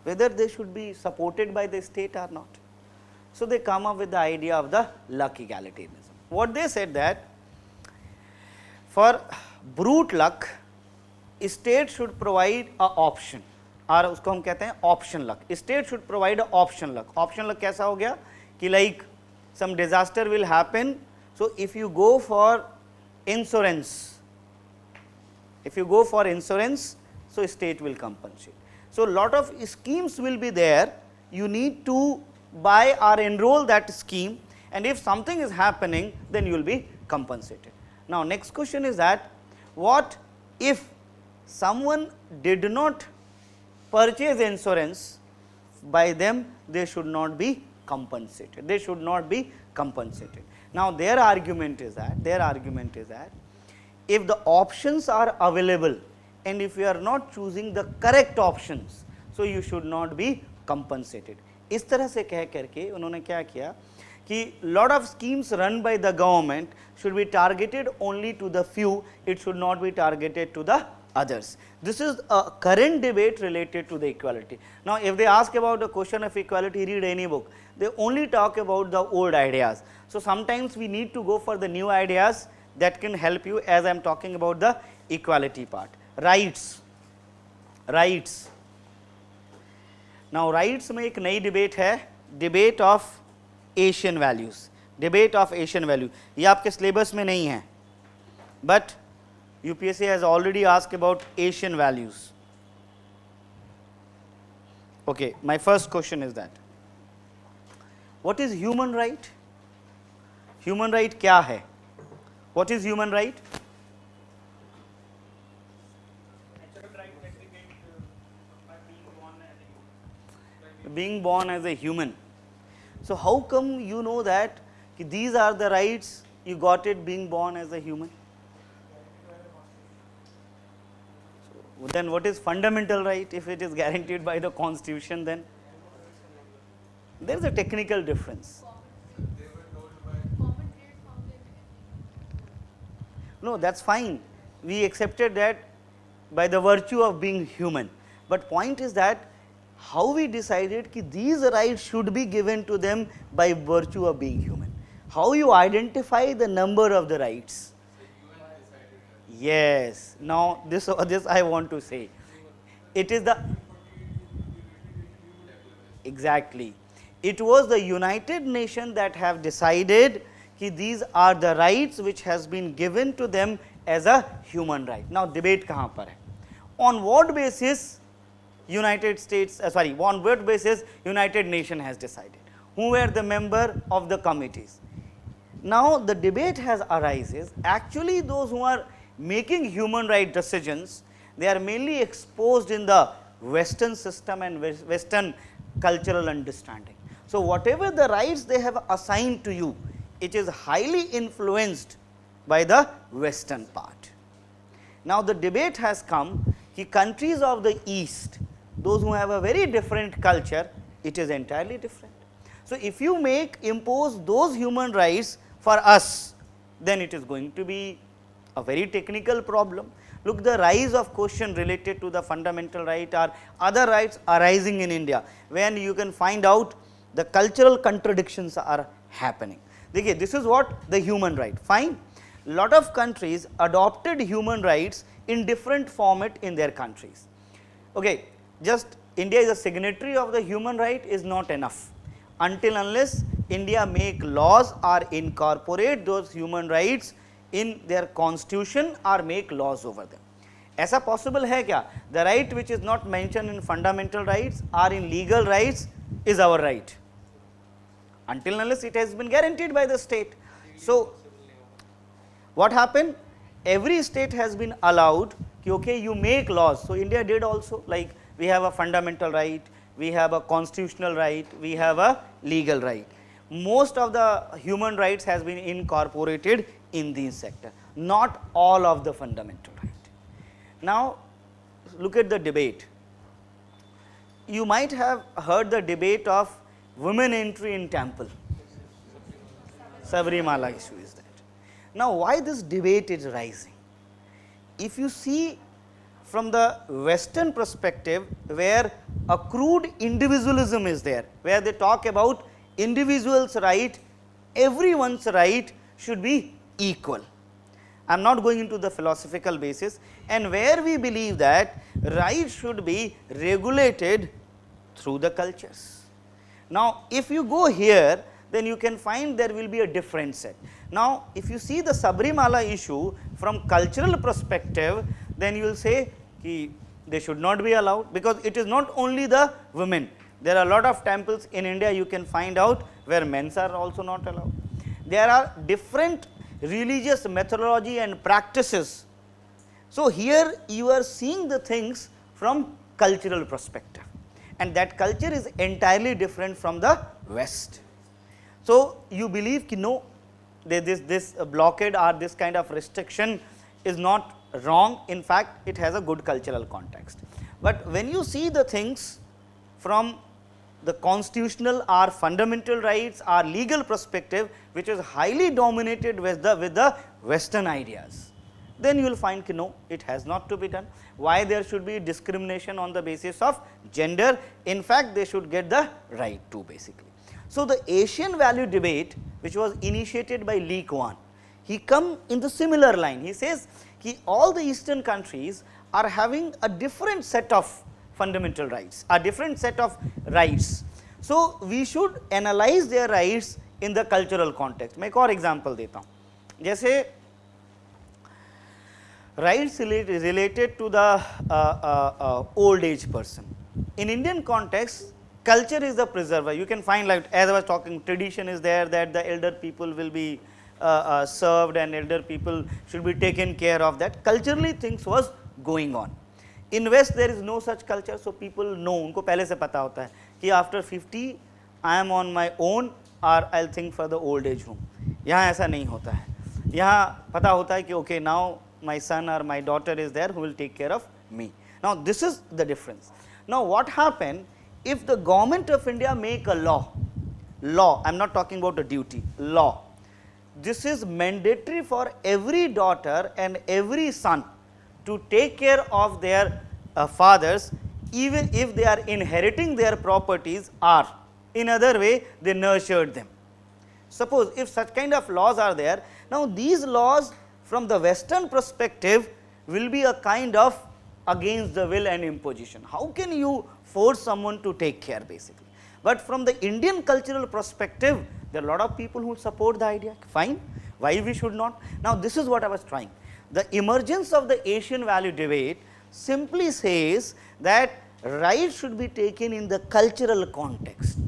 whether they should be supported by the state or not. So, they come up with the idea of the luck egalitarianism. What they said that for brute luck, state should provide a option और उसको हम कहते हैं option luck. State should provide option luck. Option luck कैसा हो गया कि like some disaster will happen, so if you go for insurance, so state will compensate. So, lot of schemes will be there, you need to buy or enroll that scheme, and if something is happening then you will be compensated. Now, next question is that what if someone did not purchase insurance, by them they should not be compensated, they should not be compensated. Now, their argument is that if the options are available and if you are not choosing the correct options, so you should not be compensated. इस तरह से कह करके उन्होंने क्या किया कि lot of schemes run by the government should be targeted only to the few, it should not be targeted to the others. This is a current debate related to the equality. Now, if they ask about the question of equality, read any book, they only talk about the old ideas. So, sometimes we need to go for the new ideas that can help you, as I am talking about the equality part. Rights. Now, rights में एक नई debate है, debate of Asian values. ये आपके syllabus में नहीं है, but UPSC has already asked about Asian values. Okay, my first question is that what is human right? Human right क्या है? What is human right? Being born as a human. So, how come you know that these are the rights you got it being born as a human? So, then what is fundamental right if it is guaranteed by the constitution? Then there is a technical difference. No, that is fine, we accepted that by the virtue of being human, but point is that how we decided that these rights should be given to them by virtue of being human. How you identify the number of the rights? Yes, now this I want to say. It is the exactly. It was the United Nations that have decided that these are the rights which has been given to them as a human right. Now, debate कहाँ पर है? On what basis United Nations has decided? Who were the member of the committees? Now, the debate has arises, actually those who are making human right decisions, they are mainly exposed in the Western system and Western cultural understanding. So, whatever the rights they have assigned to you, it is highly influenced by the Western part. Now, the debate has come that countries of the East, those who have a very different culture, it is entirely different. So, if you impose those human rights for us, then it is going to be a very technical problem. Look, the rise of question related to the fundamental right or other rights arising in India, when you can find out the cultural contradictions are happening. This is what the human right, fine. Lot of countries adopted human rights in different format in their countries. Okay, just India is a signatory of the human right is not enough. Until unless India make laws or incorporate those human rights in their constitution or make laws over them. ऐसा possible है क्या? The right which is not mentioned in fundamental rights or in legal rights is our right. Until unless it has been guaranteed by the state. So, what happened? Every state has been allowed, okay, you make laws. So, India did also, like we have a fundamental right, we have a constitutional right, we have a legal right. Most of the human rights has been incorporated in these sector, not all of the fundamental right. Now, look at the debate. You might have heard the debate of women entry in temple. Sabrimala issue is that. Now, why this debate is rising? If you see from the Western perspective, where a crude individualism is there, where they talk about individual's right, everyone's right should be equal. I am not going into the philosophical basis, and where we believe that right should be regulated through the cultures. Now, if you go here, then you can find there will be a different set. Now, if you see the Sabrimala issue from cultural perspective, then you will say they should not be allowed, because it is not only the women. There are a lot of temples in India you can find out where men are also not allowed. There are different religious methodology and practices. So, here you are seeing the things from cultural perspective, and that culture is entirely different from the West. So, you believe ki no, this blockade or this kind of restriction is not wrong, in fact, it has a good cultural context. But when you see the things from the constitutional or fundamental rights or legal perspective, which is highly dominated with the Western ideas, then you will find ki no, it has not to be done. Why there should be discrimination on the basis of gender? In fact, they should get the right to basically. So, the Asian value debate, which was initiated by Lec Political, he come in the similar line. He says ki all the Eastern countries are having a different set of fundamental rights, a different set of rights. So, we should analyze their rights in the cultural context. मैं एक और example देता हूँ, जैसे rights related to the old age person. In Indian context, culture is the preserver. You can find, like as I was talking, tradition is there that the elder people will be served and elder people should be taken care of. That culturally things was going on. In West there is no such culture, so people know, उनको पहले से पता होता है कि after 50 I am on my own or I'll think for the old age home. यहाँ ऐसा नहीं होता है. यहाँ पता होता है कि okay, now my son or my daughter is there who will take care of me. Now, this is the difference. Now, what happened if the government of India make a law, I am not talking about a duty, law. This is mandatory for every daughter and every son to take care of their fathers, even if they are inheriting their properties or in other way they nurtured them. Suppose if such kind of laws are there, now these laws from the Western perspective will be a kind of against the will and imposition. How can you force someone to take care basically? But from the Indian cultural perspective, there are a lot of people who support the idea, fine, why we should not? Now, this is what I was trying. The emergence of the Asian value debate simply says that rights should be taken in the cultural context.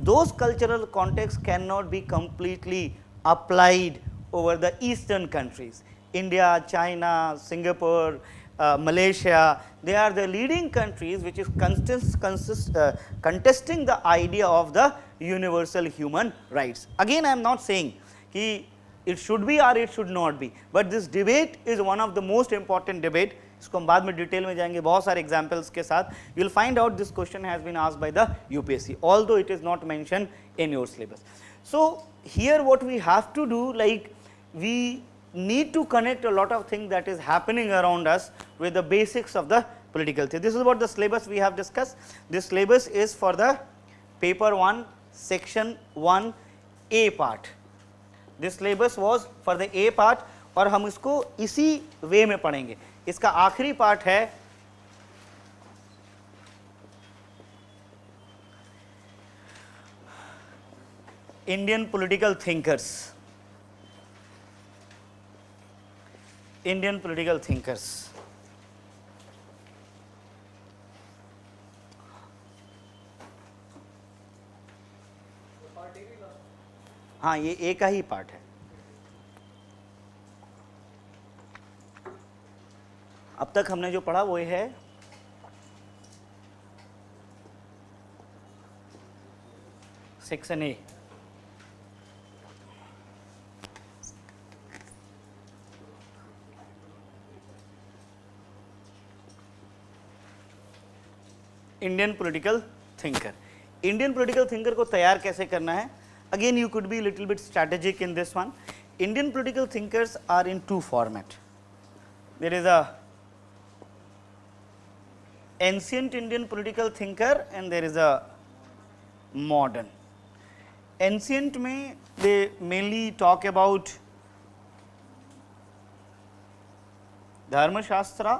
Those cultural contexts cannot be completely applied over the Eastern countries, India, China, Singapore, Malaysia, they are the leading countries which is contesting the idea of the universal human rights. Again I am not saying कि it should be or it should not be, but this debate is one of the most important debate. इसको हम बाद में detail में जाएंगे बहुत सारे examples के साथ. You will find out this question has been asked by the UPSC, although it is not mentioned in your syllabus. So here what we have to do, like we need to connect a lot of things that is happening around us with the basics of the political theory. This is what the syllabus we have discussed. This syllabus is for the paper 1 section 1A part. This syllabus was for the A part और हम इसको इसी वे में पढ़ेंगे. इसका आखिरी part है Indian political thinkers. Indian political thinkers हाँ, ये एक ही पार्ट है. अब तक हमने जो पढ़ा वो है section A. Indian political thinker. Indian political thinker को तैयार कैसे करना है? Again you could be little bit strategic in this one. Indian political thinkers are in two format. There is a ancient Indian political thinker and there is a modern. Ancient में they mainly talk about धर्मशास्त्र,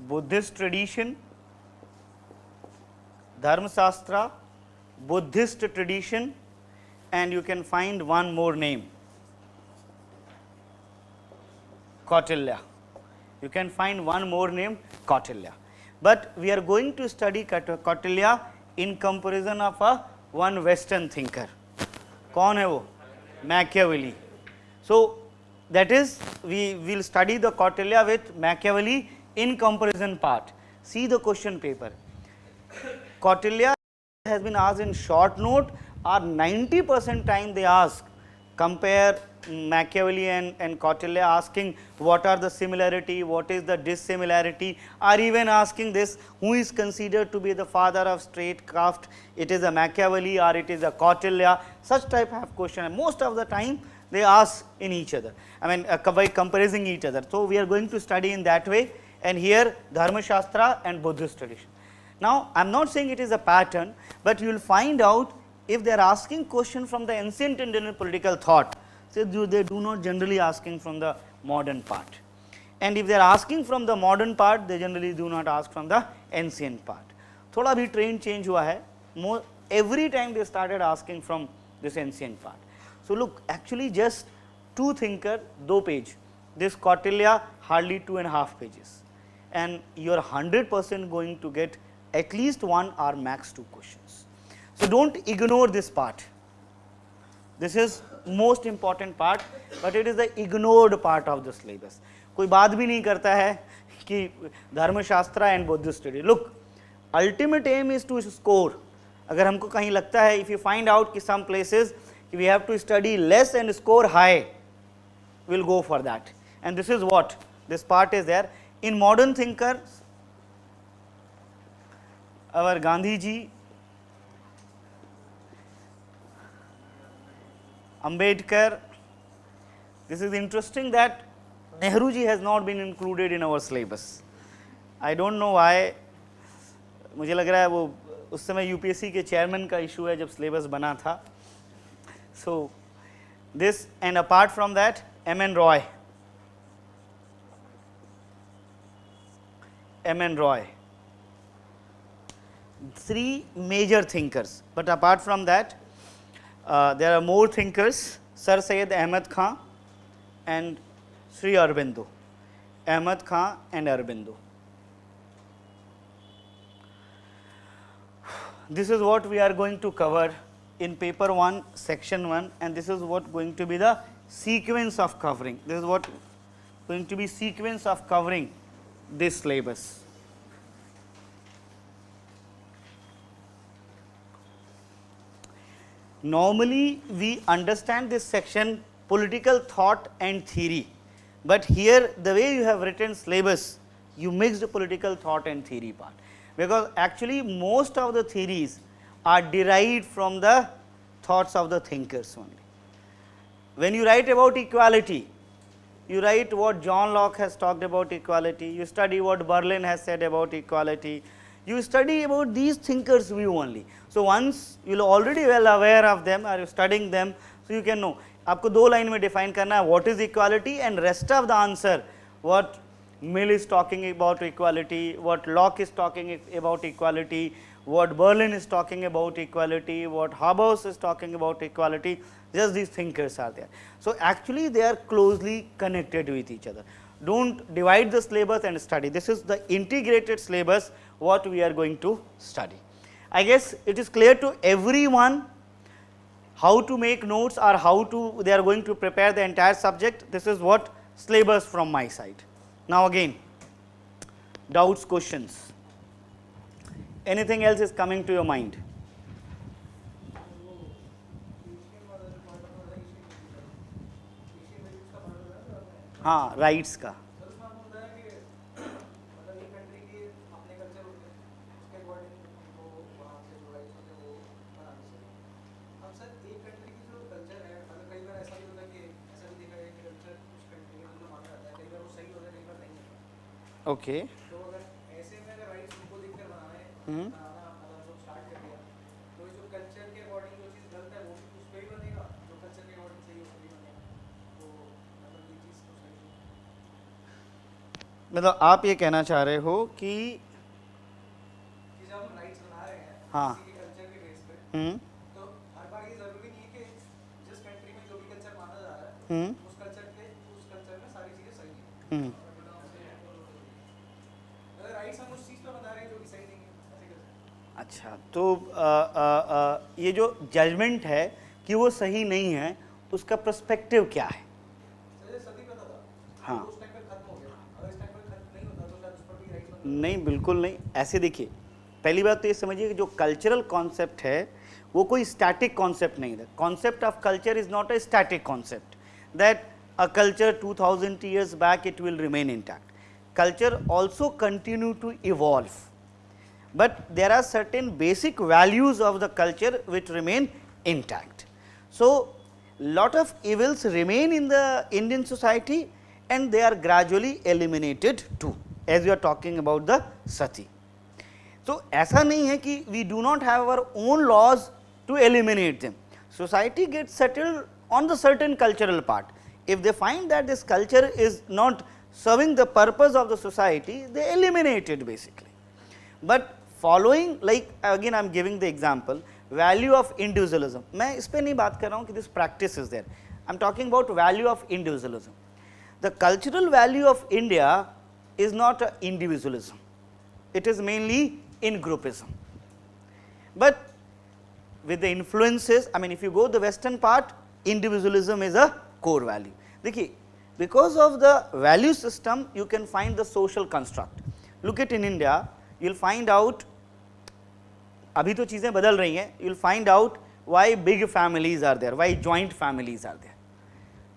Buddhist tradition, धर्मशास्त्र, Buddhist tradition, and you can find one more name, Kautilya. You can find one more name, Kautilya. But we are going to study Kautilya in comparison of a one Western thinker. कौन है वो? Machiavelli. So that is we will study the Kautilya with Machiavelli in comparison part. See the question paper. Kautilya has been asked in short note or 90% time they ask compare Machiavelli and Kautilya, asking what are the similarity, what is the dissimilarity, or even asking this, who is considered to be the father of statecraft, it is a Machiavelli or it is a Kautilya, such type of question. Most of the time they ask in each other, I mean by comparing each other. So we are going to study in that way, and here Dharma Shastra and Buddhist tradition. Now I am not saying it is a pattern, but you will find out if they are asking question from the ancient Indian political thought, so they do not generally asking from the modern part, and if they are asking from the modern part, they generally do not ask from the ancient part. थोड़ा भी trend change हुआ है. More every time they started asking from this ancient part. So look, actually just two thinker, 2 page. This Kautilya hardly 2.5 pages, and you are 100% going to get at least 1 or max 2 questions. So don't ignore this part. This is most important part, but it is the ignored part of the syllabus. कोई बात भी नहीं करता है कि धर्मशास्त्र and Buddhist study. Look, ultimate aim is to score. अगर हमको कहीं लगता है, if you find out कि some places we have to study less and score high, we'll go for that. And this is what this part is there. In modern thinkers, our Gandhi ji, Ambedkar. This is interesting that Nehru ji has not been included in our syllabus. I don't know why. मुझे लग रहा है वो उस समय UPSC के chairman का issue है जब सिलेबस बना था. So this, and apart from that, M.N. Roy. M.N. Roy. 3 major thinkers, but apart from that, there are more thinkers, Sir Syed Ahmad Khan and Sri Aurobindo. Ahmad Khan and Aurobindo. This is what we are going to cover in paper 1 section 1, and this is what going to be the sequence of covering. This is what going to be sequence of covering this syllabus. Normally we understand this section political thought and theory, but here the way you have written syllabus, you mixed political thought and theory part, because actually most of the theories are derived from the thoughts of the thinkers only. When you write about equality, you write what John Locke has talked about equality, you study what Berlin has said about equality, you study about these thinkers' view only. So once you are already well aware of them, or you studying them, so you can know. आपको दो line में define करना है what is equality, and rest of the answer what Mill is talking about equality, what Locke is talking about equality, what Berlin is talking about equality, what Habermas is talking about equality. Just these thinkers are there. So actually they are closely connected with each other. Don't divide the syllabus and study. This is the integrated syllabus what we are going to study. I guess it is clear to everyone how to make notes or how to they are going to prepare the entire subject. This is what syllabus from my side. Now again, doubts, questions. Anything else is coming to your mind? हाँ, rights का. Okay. मतलब आप ये कहना चाह रहे हो कि जब हम राइट्स बना रहे हैं हाँ किसी के कल्चर के बेस पे तो हर बार ये जरूरी नहीं है कि जिस कंट्री में जो भी कल्चर माना जा रहा है उस कल्चर में सारी चीजें सही हैं. अगर राइट्स हम उस चीज पे बना रहे हैं जो कि सही नहीं है. अच्छा, तो ये जो जजमेंट है कि वो सही नहीं है, उसका पर्सपेक्टिव क्या है? हाँ नहीं, बिल्कुल नहीं. ऐसे देखिए, पहली बात तो ये समझिए कि जो कल्चरल कॉन्सेप्ट है वो कोई स्टैटिक कॉन्सेप्ट नहीं है. Concept of culture is not a static concept that a culture 2000 years back it will remain intact. Culture also continue to evolve, but there are certain basic values of the culture which remain intact. So lot of evils remain in the Indian society and they are gradually eliminated too, as we are talking about the sati. So ऐसा नहीं है कि we do not have our own laws to eliminate them. Society gets settled on the certain cultural part. If they find that this culture is not serving the purpose of the society, they eliminate it basically. But following, like again I am giving the example, value of individualism. मैं इस पे नहीं बात कर रहा हूँ कि this practice is there. I am talking about value of individualism. The cultural value of India is not individualism. It is mainly in groupism. But with the influences, I mean if you go the western part, individualism is a core value. देखिए, because of the value system you can find the social construct. Look at in India, you will find out, अभी तो चीज़ें बदल रही हैं, you will find out why big families are there, why joint families are there.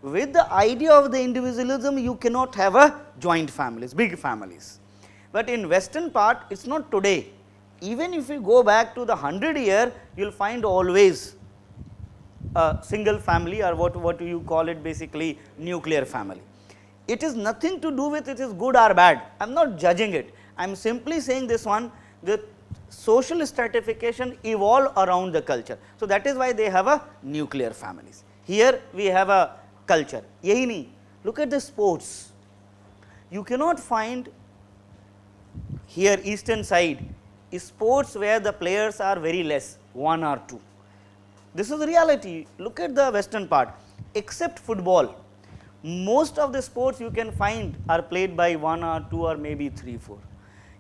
With the idea of the individualism, you cannot have a joint families, big families. But in western part, it is not today. Even if you go back to the 100 year, you will find always a single family, or what you call it basically nuclear family. It is nothing to do with it is good or bad. I am not judging it. I am simply saying this one, the social stratification evolve around the culture. So that is why they have a nuclear families. Here we have a culture. यही नहीं. Look at the sports. You cannot find here eastern side sports where the players are very less, 1 or 2. This is the reality. Look at the western part. Except football, most of the sports you can find are played by 1 or 2 or maybe 3, 4.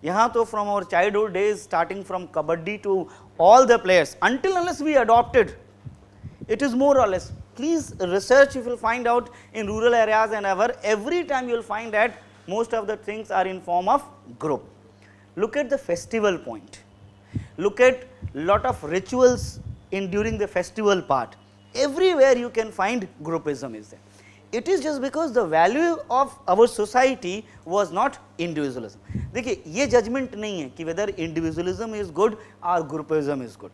यहाँ तो from our childhood days, starting from kabaddi to all the players, until unless we adopted, it is more or less Please research, you will find out in rural areas and every time you will find that most of the things are in form of group. Look at the festival point, look at lot of rituals in during the festival part, everywhere you can find groupism is there. It is just because the value of our society was not individualism. देखिए ये judgment नहीं है कि whether individualism is good or groupism is good.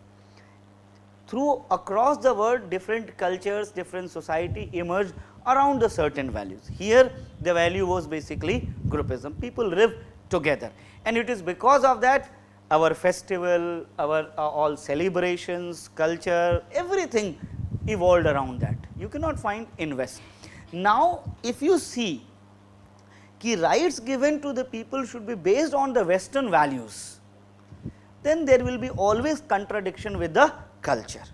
Through across the world different cultures, different society emerged around the certain values. Here the value was basically groupism, people live together, and it is because of that our festival, our all celebrations, culture, everything evolved around that. You cannot find in West. Now if you see कि rights given to the people should be based on the Western values, then there will be always contradiction with the culture.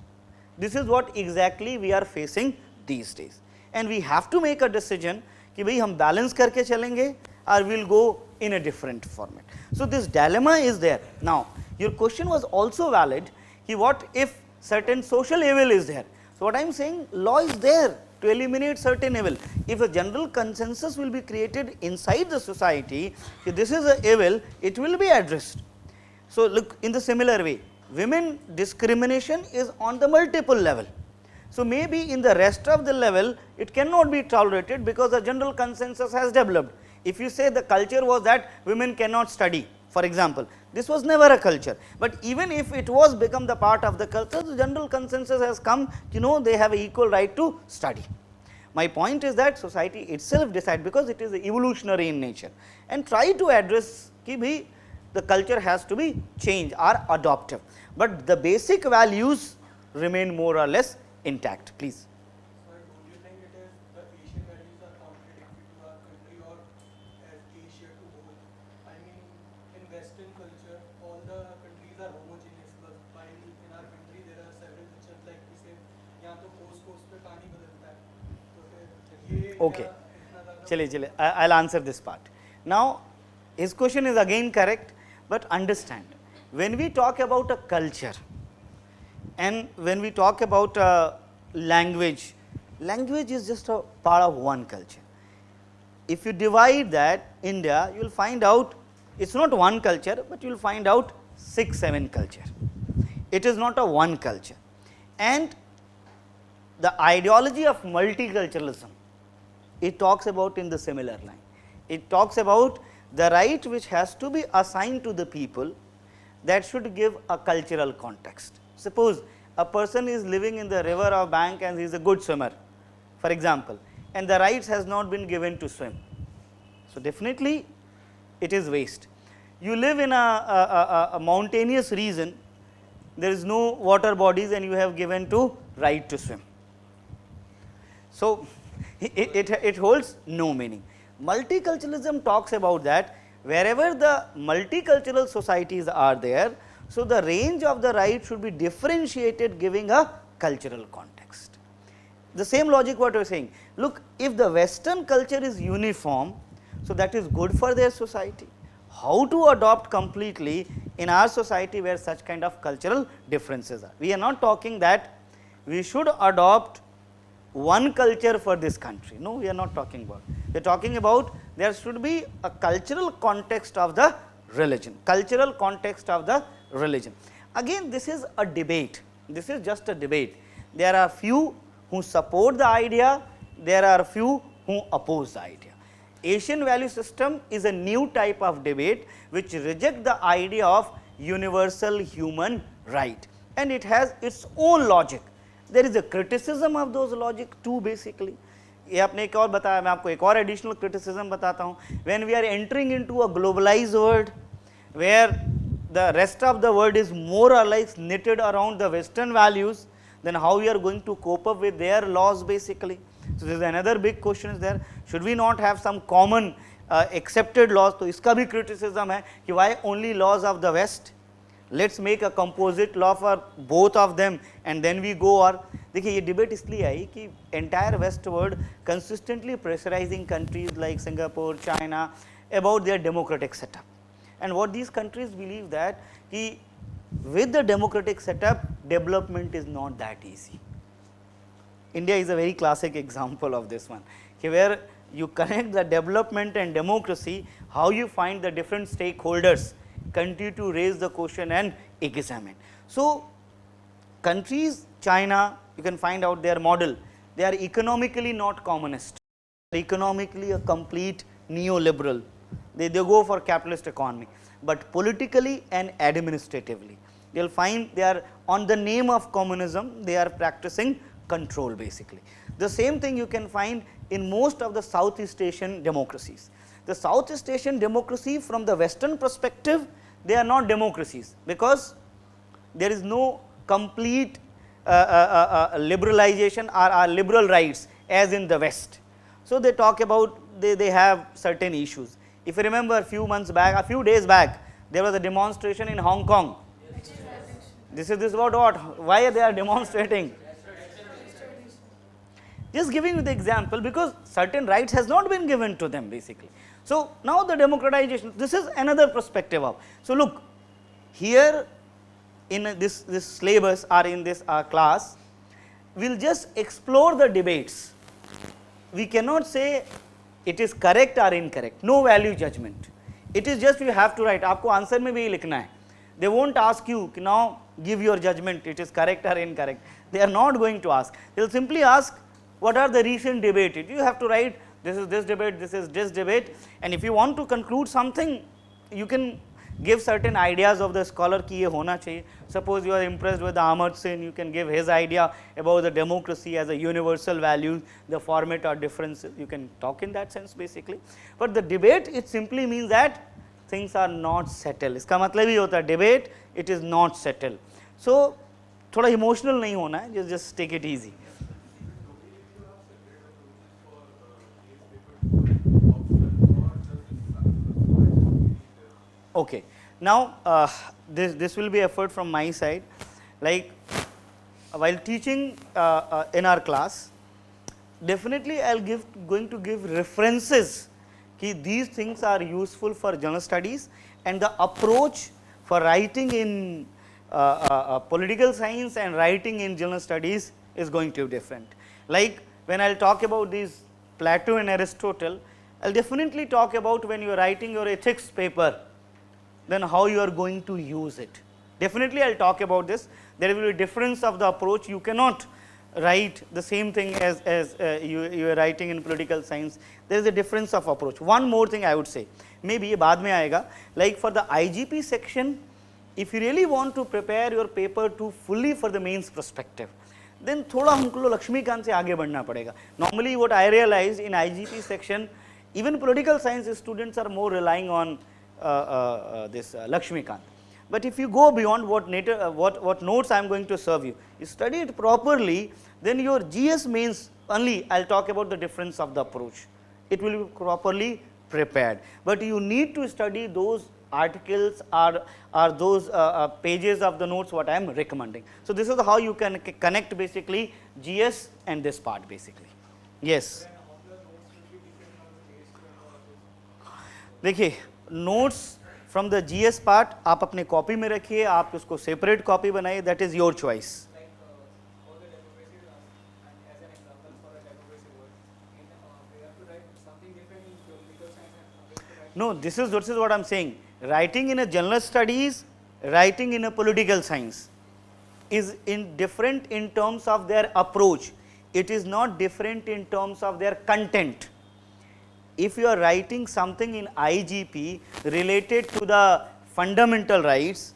This is what exactly we are facing these days, and we have to make a decision कि भाई हम balance करके चलेंगे or we will go in a different format. So this dilemma is there. Now your question was also valid कि what if certain social evil is there. So what I am saying, law is there to eliminate certain evil. If a general consensus will be created inside the society, if this is a evil, it will be addressed. So look, in the similar way, women discrimination is on the multiple level. So maybe in the rest of the level, it cannot be tolerated because a general consensus has developed. If you say the culture was that women cannot study, for example, this was never a culture, but even if it was become the part of the culture, the general consensus has come, you know, they have an equal right to study. My point is that society itself decide because it is evolutionary in nature, and try to address ki bhi the culture has to be changed or adoptive, but the basic values remain more or less intact. Please. Sir, do you think it is the Asian values are contradictory to our country or as Asia to whole? I mean, in Western culture, all the countries are homogeneous, but while in our country there are several cultures, like we say, यहाँ तो कोस पे पानी बदलता है, तो फिर ये Okay. चलिए I'll answer this part. Now his question is again correct, but understand, when we talk about a culture and when we talk about a language, language is just a part of one culture. If you divide that India, you will find out it is not one culture, but you will find out 6-7 culture. It is not a one culture, and the ideology of multiculturalism, it talks about in the similar line. It talks about the right which has to be assigned to the people that should give a cultural context. Suppose a person is living in the river or bank and he is a good swimmer, for example, and the rights has not been given to swim. So definitely it is waste. You live in a mountainous region, there is no water bodies and you have given to right to swim. So it holds no meaning. Multiculturalism talks about that wherever the multicultural societies are there, so the range of the right should be differentiated giving a cultural context. The same logic what we are saying, look, if the Western culture is uniform, so that is good for their society. How to adopt completely in our society where such kind of cultural differences are? We are not talking that we should adopt one culture for this country. No, we are not talking about. We are talking about there should be a cultural context of the religion, cultural context of the religion. Again, this is a debate. This is just a debate. There are few who support the idea, there are few who oppose the idea. Asian value system is a new type of debate which reject the idea of universal human right, and it has its own logic. There is a criticism of those logic too basically. ये आपने एक और बताया, मैं आपको एक और additional criticism बताता हूँ. When we are entering into a globalized world where the rest of the world is more or less knitted around the Western values, then how we are going to cope up with their laws basically. So there is another big question is there, should we not have some common accepted laws? तो इसका भी criticism है कि why only laws of the West? Let's make a composite law for both of them and then we go. और देखिए ये debate इसलिए आई कि entire West world consistently pressurizing countries like Singapore, China about their democratic setup, and what these countries believe that कि with the democratic setup development is not that easy. India is a very classic example of this one, okay, where you connect the development and democracy, how you find the different stakeholders continue to raise the question and examine. So, countries, China, you can find out their model, they are economically not communist, economically a complete neoliberal, they go for capitalist economy, but politically and administratively you will find they are on the name of communism, they are practicing control basically. The same thing you can find in most of the Southeast Asian democracies. The Southeast Asian democracy from the Western perspective, they are not democracies, because there is no complete liberalization or liberal rights as in the West. So, they talk about they have certain issues. If you remember a few months back, a few days back, there was a demonstration in Hong Kong. This is about what? Why they are demonstrating? Just giving you the example, because certain rights has not been given to them basically. So, now the democratization, this is another perspective of. So, look here in this syllabus or in this class, we will just explore the debates. We cannot say it is correct or incorrect, no value judgment. It is just you have to write, आपको answer में भी लिखना है. They won't ask you now give your judgment, it is correct or incorrect. They are not going to ask. They will simply ask what are the recent debated. You have to write this is this debate, this is this debate, and if you want to conclude something, you can give certain ideas of the scholar ki ye hona chahiye. Suppose you are impressed with Ahmad Sin, you can give his idea about the democracy as a universal value, the format or differences, you can talk in that sense basically. But the debate, it simply means that things are not settled. इसका मतलब ही होता है debate, it is not settled. So, थोड़ा emotional नहीं होना है, just take it easy. Okay. Now, this will be effort from my side, like while teaching in our class, definitely I will going to give references कि these things are useful for general studies, and the approach for writing in political science and writing in general studies is going to be different. Like when I will talk about these Plato and Aristotle, I will definitely talk about when you are writing your ethics paper, then how you are going to use it. Definitely I will talk about this. There will be a difference of the approach. You cannot write the same thing as you are writing in political science. There is a difference of approach. One more thing I would say, maybe ये बाद में आएगा, like for the IGP section, if you really want to prepare your paper to fully for the mains perspective, then थोड़ा हमको लक्ष्मीकांत से आगे बढ़ना पड़ेगा. Normally what I realized in IGP section, even political science students are more relying on this Lakshmikant. But if you go beyond what notes I am going to serve you, you study it properly, then your GS means only I will talk about the difference of the approach. It will be properly prepared. But you need to study those articles or those pages of the notes what I am recommending. So, this is how you can connect basically GS and this part basically. Yes. देखिए notes from the GS part आप अपने copy में रखिए, आप उसको separate copy बनाइए, that is your choice. No, this is what I am saying. Writing in a general studies, writing in a political science is different in terms of their approach. It is not different in terms of their content. If you are writing something in IGP related to the fundamental rights,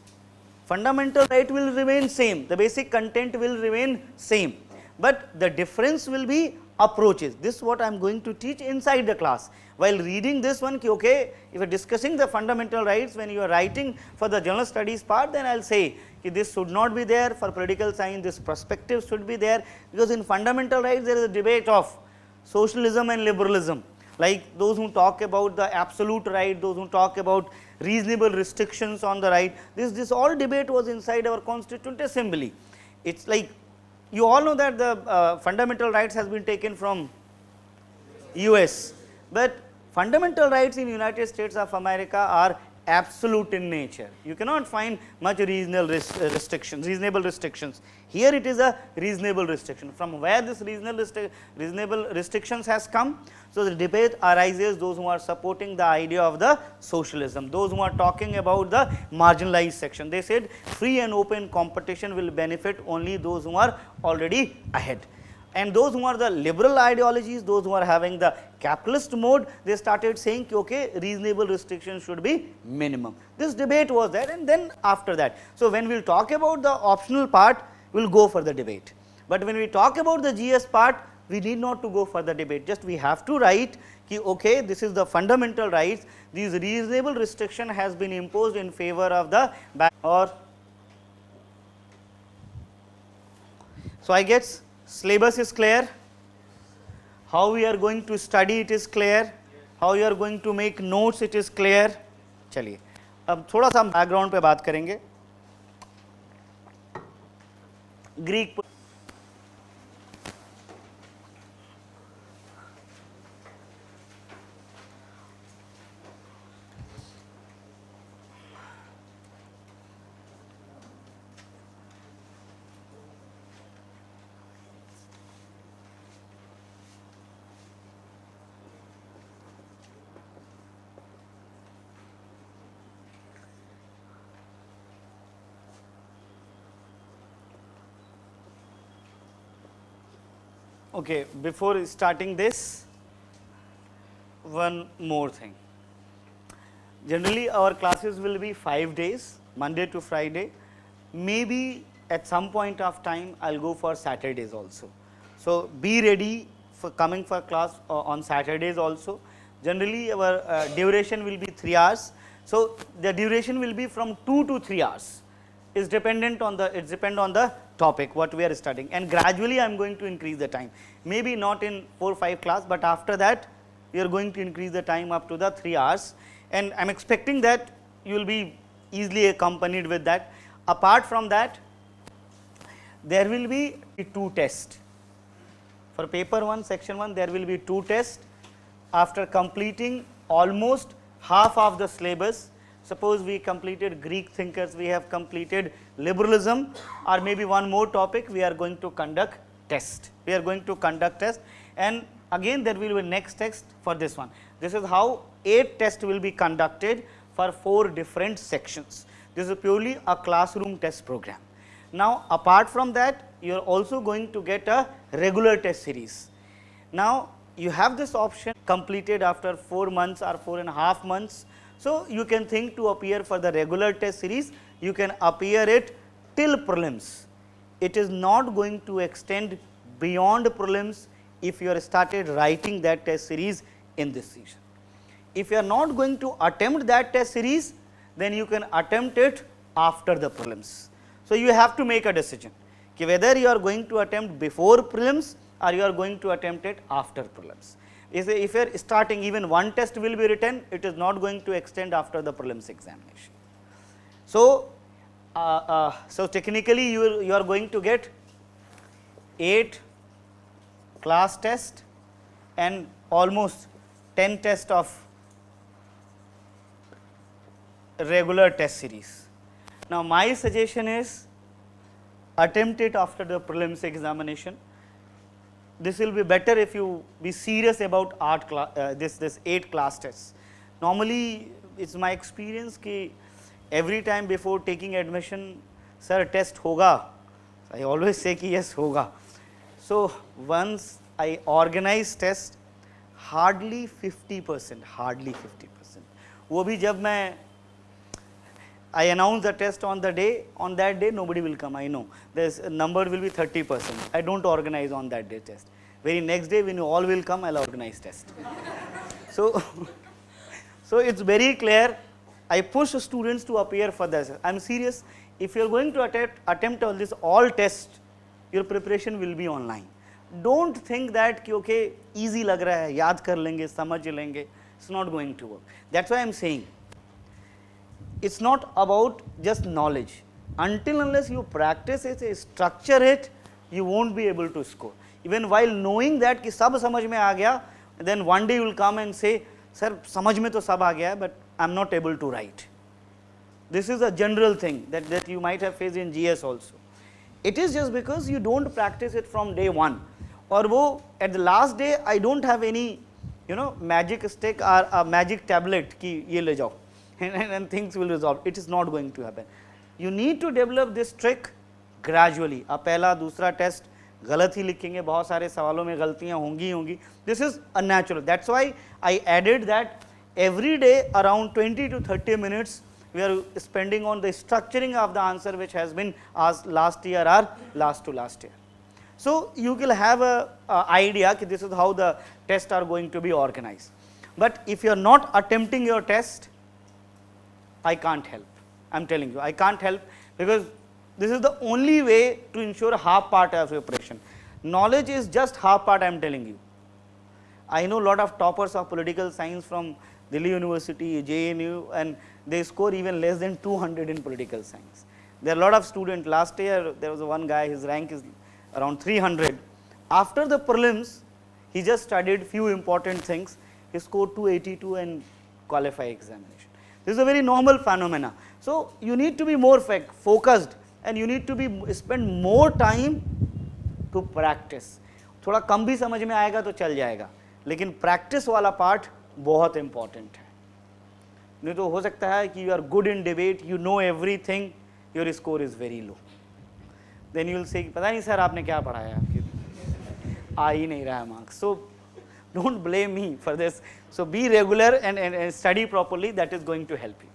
fundamental right will remain same, the basic content will remain same, but the difference will be approaches. This is what I am going to teach inside the class. While reading this one, okay, if you are discussing the fundamental rights, when you are writing for the general studies part, then I will say this should not be there. For political science, this perspective should be there, because in fundamental rights there is a debate of socialism and liberalism. Like those who talk about the absolute right, those who talk about reasonable restrictions on the right, this all debate was inside our Constituent Assembly. It's like you all know that the fundamental rights has been taken from US, but fundamental rights in United States of America are absolute in nature. You cannot find much reasonable restrictions. Here it is a reasonable restriction. From where this reasonable restrictions has come? So the debate arises those who are supporting the idea of the socialism, those who are talking about the marginalized section. They said free and open competition will benefit only those who are already ahead. And those who are the liberal ideologies, those who are having the capitalist mode, they started saying, okay, reasonable restrictions should be minimum. This debate was there, and then after that. So when we will talk about the optional part, we will go for the debate. But when we talk about the GS part, we need not to go for the debate. Just we have to write, ki, okay, this is the fundamental rights. These reasonable restriction has been imposed in favor of the or. So I guess syllabus is clear, how we are going to study it is clear, how you are going to make notes it is clear. चलिए अब थोड़ा सा हम background पे बात करेंगे. Greek Okay, before starting this, one more thing. Generally, our classes will be 5 days, Monday to Friday. Maybe at some point of time, I'll go for Saturdays also. So be ready for coming for class on Saturdays also. Generally, our duration will be 3 hours. So the duration will be from 2 to 3 hours. Is dependent on the topic what we are studying, and gradually I am going to increase the time. Maybe not in 4 or 5 class, but after that we are going to increase the time up to the 3 hours, and I am expecting that you will be easily accompanied with that. Apart from that, there will be 2 tests. For paper 1, section 1, there will be 2 tests. After completing almost half of the syllabus, suppose we completed Greek thinkers, we have completed liberalism, or maybe one more topic, we are going to conduct test. We are going to conduct test, and again there will be next test for this one. This is how 8 tests will be conducted for 4 different sections. This is purely a classroom test program. Now apart from that, you are also going to get a regular test series. Now you have this option completed after 4 months or 4.5 months. So you can think to appear for the regular test series, you can appear it till prelims. It is not going to extend beyond prelims if you are started writing that test series in this season. If you are not going to attempt that test series, then you can attempt it after the prelims. So you have to make a decision कि whether you are going to attempt before prelims or you are going to attempt it after prelims. If you are starting, even one test will be written, it is not going to extend after the prelims examination. So, so technically you are going to get 8 class test and almost 10 tests of regular test series. Now my suggestion is attempt it after the prelims examination. This will be better if you be serious about art this 8 class tests. Normally it's my experience कि every time before taking admission, sir test hoga. I always say कि yes hoga. So once I organize test, hardly 50%, वो भी जब मैं I announce the test on that day nobody will come, I know. This number will be 30%. I don't organize on that day test. Very next day when you all will come, I'll organize test. So, so it's very clear. I push students to appear for this. I'm serious. If you're going to attempt all this all tests, your preparation will be online. Don't think that कि okay easy लग रहा है, याद कर लेंगे, समझ लेंगे. It's not going to work. That's why I'm saying it's not about just knowledge. Until unless you practice it, structure it, you won't be able to score. Even while knowing that कि सब समझ में आ गया, then one day you will come and say, sir समझ में तो सब आ गया है, but I'm not able to write. This is a general thing that you might have faced in GS also. It is just because you don't practice it from day one, or wo at the last day I don't have any magic stick or a magic tablet ki ye le jao and things will resolve. It is not going to happen. You need to develop this trick gradually. आप पहला दूसरा test गलत ही लिखेंगे, बहुत सारे सवालों में गलतियां होंगी होंगी. This is unnatural. That's why I added that every day around 20 to 30 minutes we are spending on the structuring of the answer which has been asked last year or last to last year. So you will have a idea that this is how the tests are going to be organized. But if you are not attempting your test, I can't help. I am telling you, I can't help, because this is the only way to ensure half part of your preparation. Knowledge is just half part, I am telling you. I know lot of toppers of political science from Delhi University, JNU, and they score even less than 200 in political science. There are a lot of students. Last year there was one guy, his rank is around 300. After the prelims, he just studied few important things. He scored 282 and qualify examination. This is a very normal phenomena. So you need to be more focused, and you need to spend more time to practice. थोड़ा कम भी समझ में आएगा तो चल जाएगा, लेकिन practice वाला part बहुत important है. नहीं तो हो सकता है कि you are good in debate, you know everything, your score is very low. Then you will say पता नहीं सर आपने क्या पढ़ाया, आपके आ ही नहीं रहा है marks. So don't blame me for this. So be regular and study properly. That is going to help you.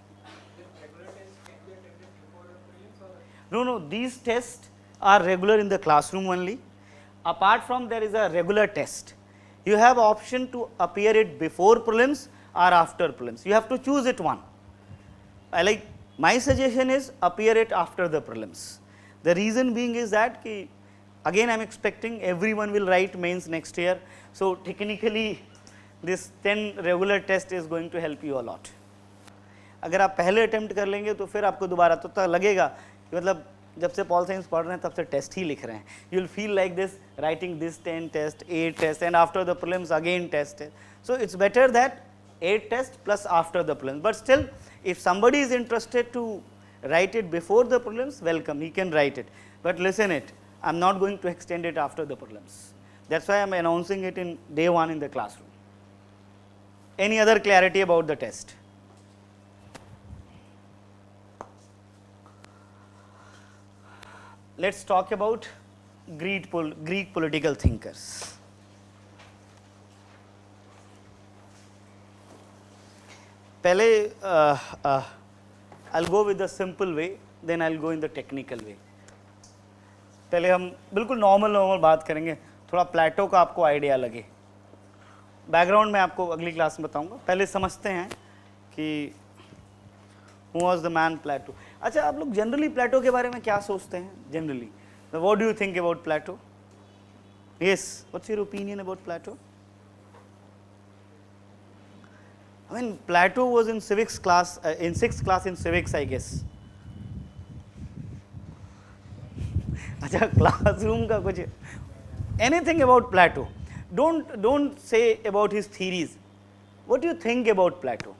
No, these tests are regular in the classroom only. Apart from, there is a regular test. You have option to appear it before prelims or after prelims. You have to choose it one. My suggestion is appear it after the prelims. The reason being is that again I am expecting everyone will write mains next year. So technically this 10 regular test is going to help you a lot. अगर आप पहले attempt कर लेंगे तो फिर आपको दोबारा तो लगेगा कि मतलब जब से पॉल साइंस पढ़ रहे हैं तब से टेस्ट ही लिख रहे हैं. You will feel like this writing this 10 test 8 test and after the prelims again test. So it's better that 8 test plus after the prelims. But still if somebody is interested to write it before the prelims, welcome, he can write it. But listen it, I am not going to extend it after the prelims. That's why I am announcing it in day 1 in the classroom. Any other clarity about the test? Let's talk about Greek political thinkers. पहले I'll go with the simple way, then I'll go in the technical way. पहले हम बिल्कुल normal बात करेंगे, थोड़ा प्लेटो का आपको idea लगे. बैकग्राउंड में आपको अगली क्लास में बताऊंगा. पहले समझते हैं कि who was the man Plato. अच्छा, आप लोग जनरली प्लेटो के बारे में क्या सोचते हैं? Generally what do you think about Plato? Yes, what's your opinion about Plato? I mean, Plato was in civics class, in 6th class in civics, I guess. अच्छा, classroom का कुछ, anything about Plato. Don't say about his theories. What do you think about Plato?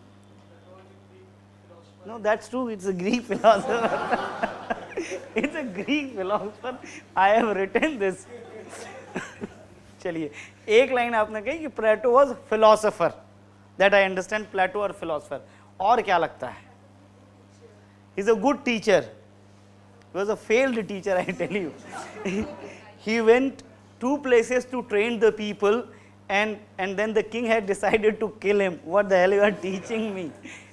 No, that's true. It's a Greek philosopher. It's a Greek philosopher. I have written this. चलिए, एक line आपने कही कि Plato was philosopher. That I understand, Plato or philosopher. और क्या लगता है? He's a good teacher. He was a failed teacher, I tell you. He went 2 places to train the people, and then the king had decided to kill him. What the hell you are teaching me?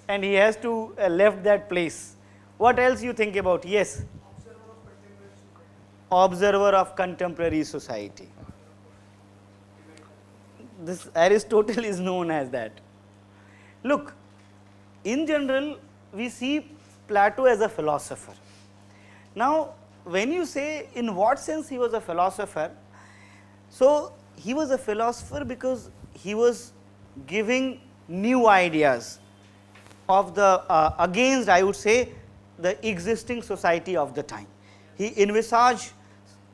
And he has to left that place. What else you think about? Yes. Observer of contemporary society. This Aristotle is known as that. Look, in general, we see Plato as a philosopher. Now, when you say in what sense he was a philosopher, so he was a philosopher because he was giving new ideas of the against, I would say, the existing society of the time. He envisaged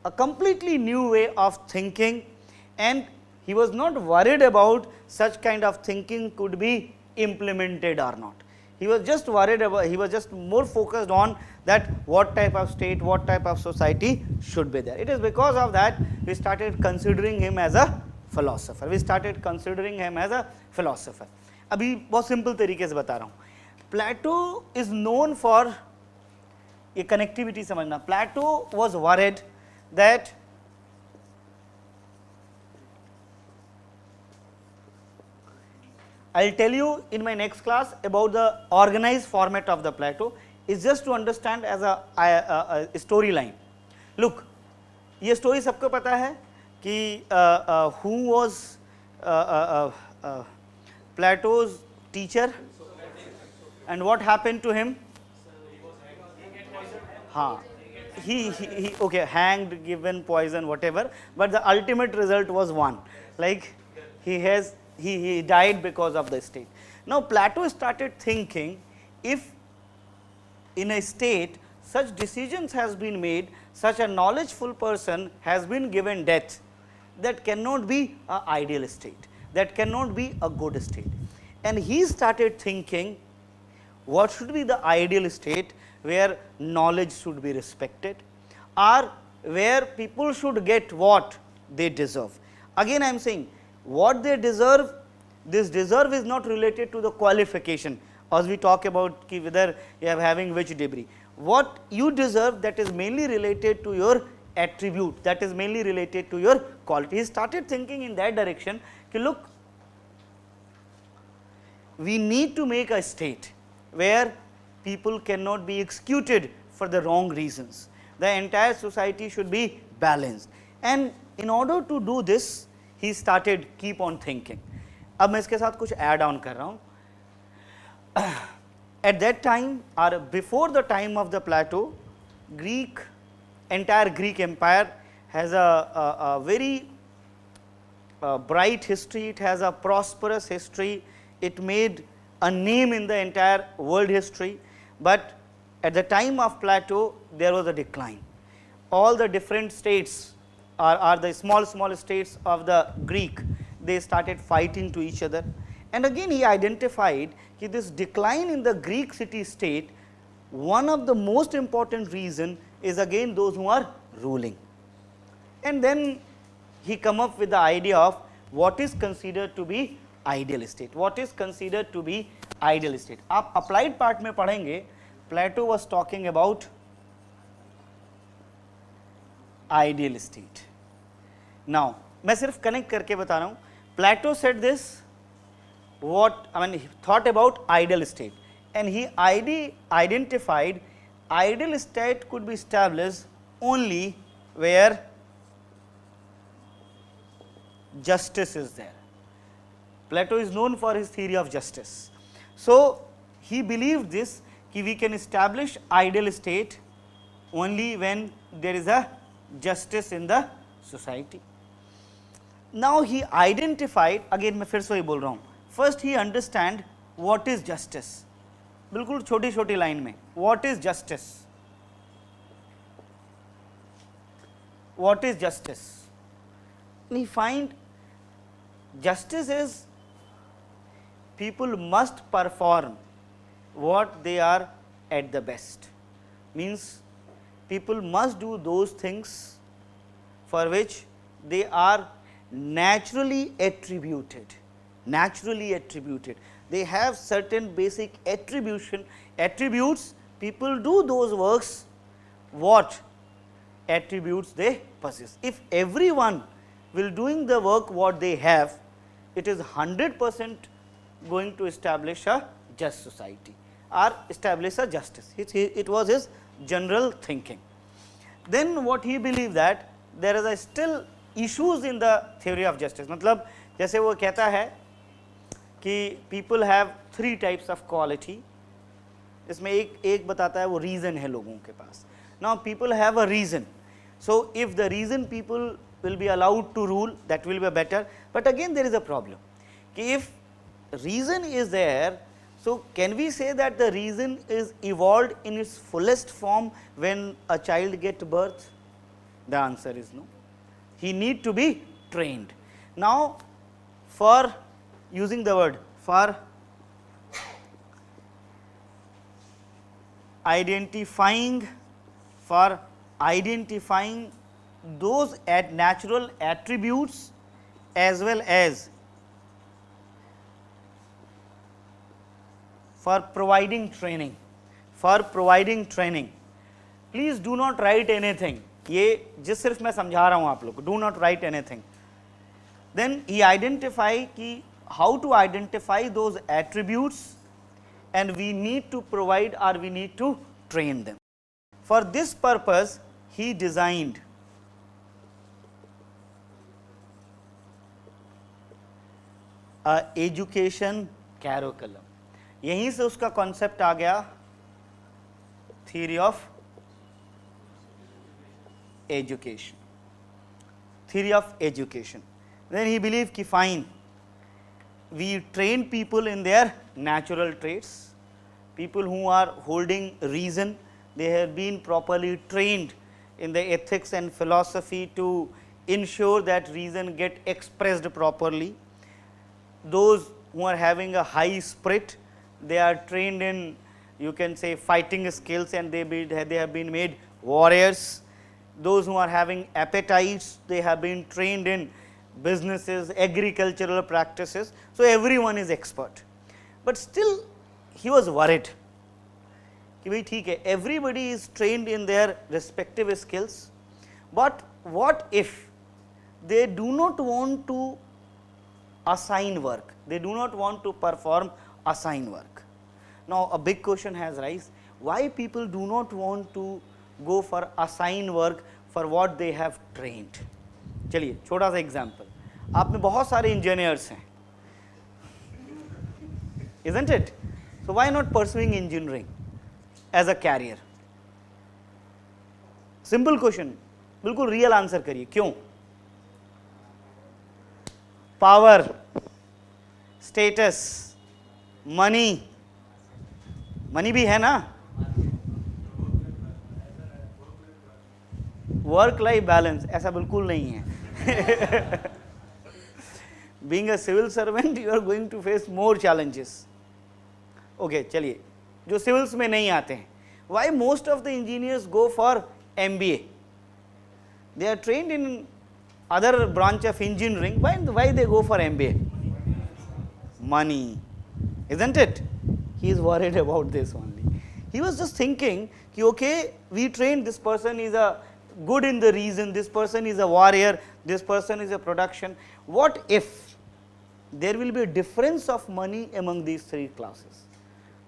a completely new way of thinking, and he was not worried about such kind of thinking could be implemented or not. He was just worried about, he was just more focused on that what type of state, what type of society should be there. It is because of that we started considering him as a philosopher. We started considering him as a philosopher. अभी बहुत simple तरीके से बता रहा हूँ. Plato is known for ये connectivity समझना. Plato was worried that I will tell you in my next class about the organized format of the Plato, is just to understand as a storyline. Look, ये story सबको पता है कि who was Plato's teacher and what happened to him? हाँ, he okay, hanged, given poison, whatever, but the ultimate result was one, like he died because of the state. Now Plato started thinking, if in a state such decisions has been made, such a knowledgeful person has been given death, that cannot be an ideal state, that cannot be a good state. And he started thinking, what should be the ideal state where knowledge should be respected, or where people should get what they deserve. Again I am saying, what they deserve, this deserve is not related to the qualification, as we talk about ki whether you are having which degree. What you deserve, that is mainly related to your attribute, that is mainly related to your quality. He started thinking in that direction, ki look, we need to make a state where people cannot be executed for the wrong reasons. The entire society should be balanced, and in order to do this, he started keep on thinking. अब मैं इसके साथ कुछ add on कर रहा हूँ. At that time or before the time of the Plato, entire Greek empire has a very bright history, it has a prosperous history, it made a name in the entire world history, but at the time of Plato there was a decline. All the different states or the small states of the Greek, they started fighting to each other, and again he identified that this decline in the Greek city state, one of the most important reason is again those who are ruling. And then he come up with the idea of what is considered to be ideal state, what is considered to be ideal state. आप applied part में पढ़ेंगे, Plato was talking about ideal state. Now मैं सिर्फ connect करके बता रहा हूँ. Plato said this, what I mean, he thought about ideal state, and he identified ideal state could be established only where justice is there. Plato is known for his theory of justice. So he believed this, कि we can establish ideal state only when there is a justice in the society. Now he identified, again मैं फिर से वही बोल रहा हूँ, first he understand what is justice. बिल्कुल छोटी छोटी लाइन में, what is justice? What is justice? And he find justice is people must perform what they are at the best. Means people must do those things for which they are naturally attributed. Naturally attributed. They have certain basic attributes. People do those works what attributes they possess. If everyone will doing the work what they have, it is 100% going to establish a just society or establish a justice. It was his general thinking. Then what he believed that there is a still issues in the theory of justice. मतलब जैसे वो कहता है कि people have 3 types of quality. इसमें एक बताता है वो reason है लोगों के पास. Now people have a reason. So if the reason people will be allowed to rule, that will be better. But again there is a problem. कि if reason is there, so can we say that the reason is evolved in its fullest form when a child gets birth? The answer is no. He need to be trained. Now for using the word, for identifying those natural attributes as well as for providing training. Please do not write anything. ये जिस सिर्फ मैं समझा रहा हूँ आप लोग को, do not write anything. Then he identify कि how to identify those attributes and we need to provide or we need to train them. For this purpose he designed a education curriculum. यहीं से उसका concept आ गया theory of education. Then he believed कि fine, we train people in their natural traits, people who are holding reason, they have been properly trained in the ethics and philosophy to ensure that reason get expressed properly. Those who are having a high spirit, they are trained in, you can say, fighting skills and they have been made warriors. Those who are having appetites, they have been trained in businesses, agricultural practices. So everyone is expert. But still he was worried कि भाई ठीक है, everybody is trained in their respective skills, but what if they do not want to assign work, they do not want to perform assigned work. Now a big question has arisen, why people do not want to go for assigned work for what they have trained. चलिए छोटा सा example, आप में बहुत सारे engineers हैं, isn't it? So why not pursuing engineering as a career? Simple question, बिल्कुल real answer करिए, क्यों? पावर, स्टेटस, मनी भी है ना, वर्क लाइफ बैलेंस ऐसा बिल्कुल नहीं है. Being a civil servant, you are going to face more challenges. Okay, चलिए जो सिविल्स में नहीं आते हैं, why most of the engineers go for MBA? They are trained in other branch of engineering. Why they go for MBA? Money, isn't it? He is worried about this only. He was just thinking कि okay, we trained this person is a good in the reason, this person is a warrior, this person is a production. What if there will be a difference of money among these three classes?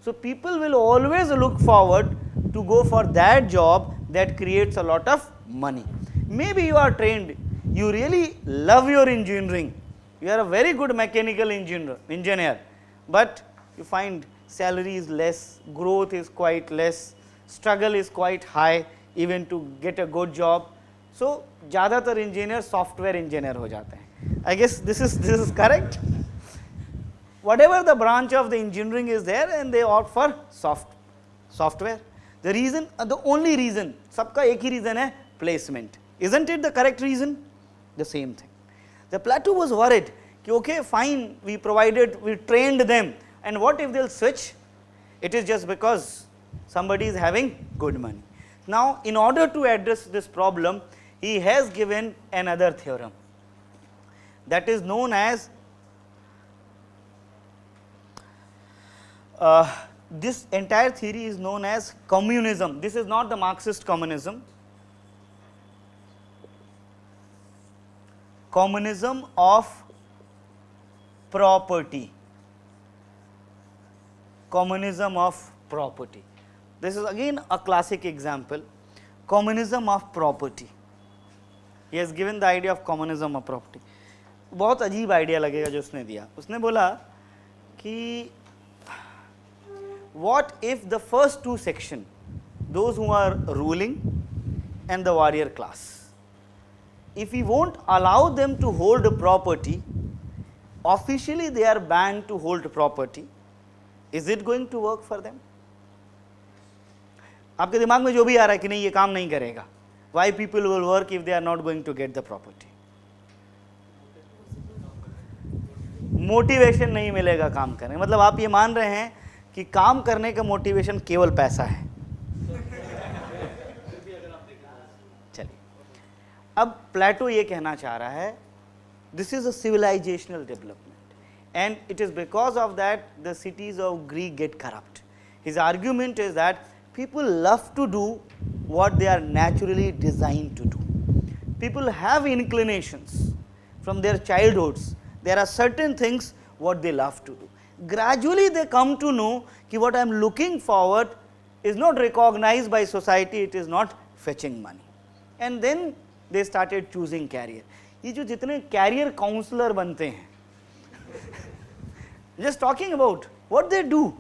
So people will always look forward to go for that job that creates a lot of money. Maybe you are trained, you really love your engineering, you are a very good mechanical engineer, but you find salary is less, growth is quite less, struggle is quite high even to get a good job. So ज़्यादातर engineer software engineer हो जाते हैं. I guess this is correct. Whatever the branch of the engineering is there and they opt for software. The reason, the only reason, सबका एक ही reason है placement. Isn't it the correct reason? The same thing. The Plato was worried कि okay fine, we trained them, and what if they'll switch? It is just because somebody is having good money. Now in order to address this problem, he has given another theorem that is known as this entire theory is known as communism. This is not the Marxist communism. Communism of property. Communism of property. This is again a classic example. Communism of property. He has given the idea of communism of property. बहुत अजीब idea लगेगा जो उसने दिया. उसने बोला कि what if the first two section, those who are ruling and the warrior class, if we won't allow them to hold property, officially they are banned to hold property, is it going to work for them? आपके दिमाग में जो भी आ रहा है कि नहीं ये काम नहीं करेगा, why people will work if they are not going to get the property? Motivation नहीं मिलेगा काम करने. मतलब आप ये मान रहे हैं कि काम करने का मोटिवेशन केवल पैसा है. अब प्लेटो ये कहना चाह रहा है, this is a civilizational development, and it is because of that the cities of Greece get corrupt. His argument is that people love to do what they are naturally designed to do. People have inclinations from their childhoods. There are certain things what they love to do. Gradually they come to know that what I am looking forward is not recognized by society, it is not fetching money. And then they started choosing career. ये जो जितने career counsellor बनते हैं, just talking about what they do,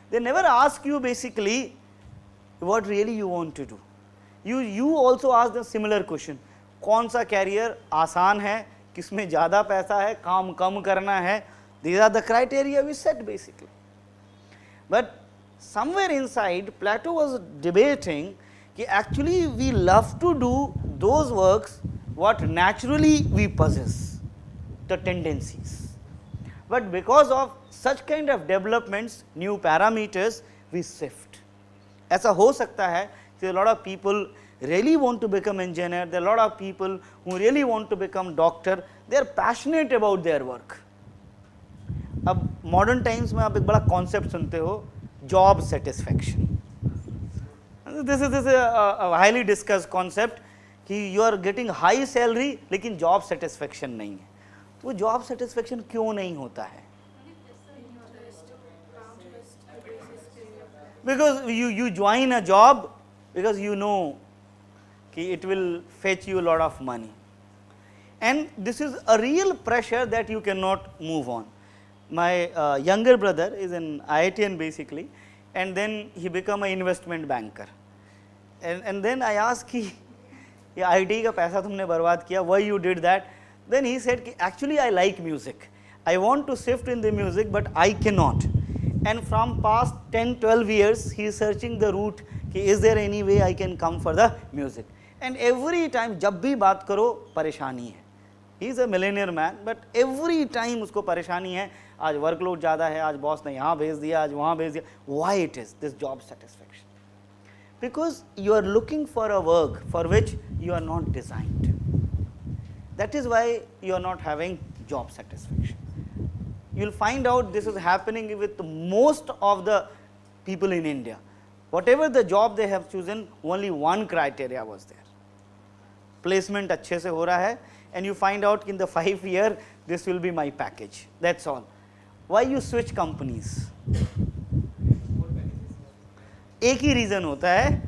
they never ask you basically what really you want to do. You also ask the similar question, कौन सा career आसान है, किसमें ज़्यादा पैसा है, काम कम करना है. These are the criteria we set basically. But somewhere inside Plato was debating that actually we love to do those works what naturally we possess, the tendencies. But because of such kind of developments, new parameters, we shift. ऐसा हो सकता है कि a lot of people really want to become engineer, there are a lot of people who really want to become doctor, they are passionate about their work. अब modern times में आप एक बड़ा concept सुनते हो, job satisfaction. This is a highly discussed concept कि you are getting high salary लेकिन job satisfaction नहीं है. तो वो job satisfaction क्यों नहीं होता है? Because you join a job because you know कि it will fetch you a lot of money, and this is a real pressure that you cannot move on. My younger brother is an IITian basically, and then he become an investment banker, and then I asked कि ये IIT का पैसा तुमने बर्बाद किया, why you did that? Then he said कि actually I like music, I want to shift in the music but I cannot, and from past 10-12 years he is searching the route कि is there any way I can come for the music, and every time जब भी बात करो परेशानी है. He is a millionaire man but every time उसको परेशानी है, आज वर्कलोड ज़्यादा है, आज बॉस ने यहाँ भेज दिया, आज वहाँ भेज दिया. Why it is this job satisfaction? Because you are looking for a work for which you are not designed. That is why you are not having job satisfaction. You will find out this is happening with most of the people in India. Whatever the job they have chosen, only one criteria was there. Placement अच्छे से हो रहा है, and you find out in the 5 year this will be my package. That's all. Why you switch companies? एक ही reason होता है.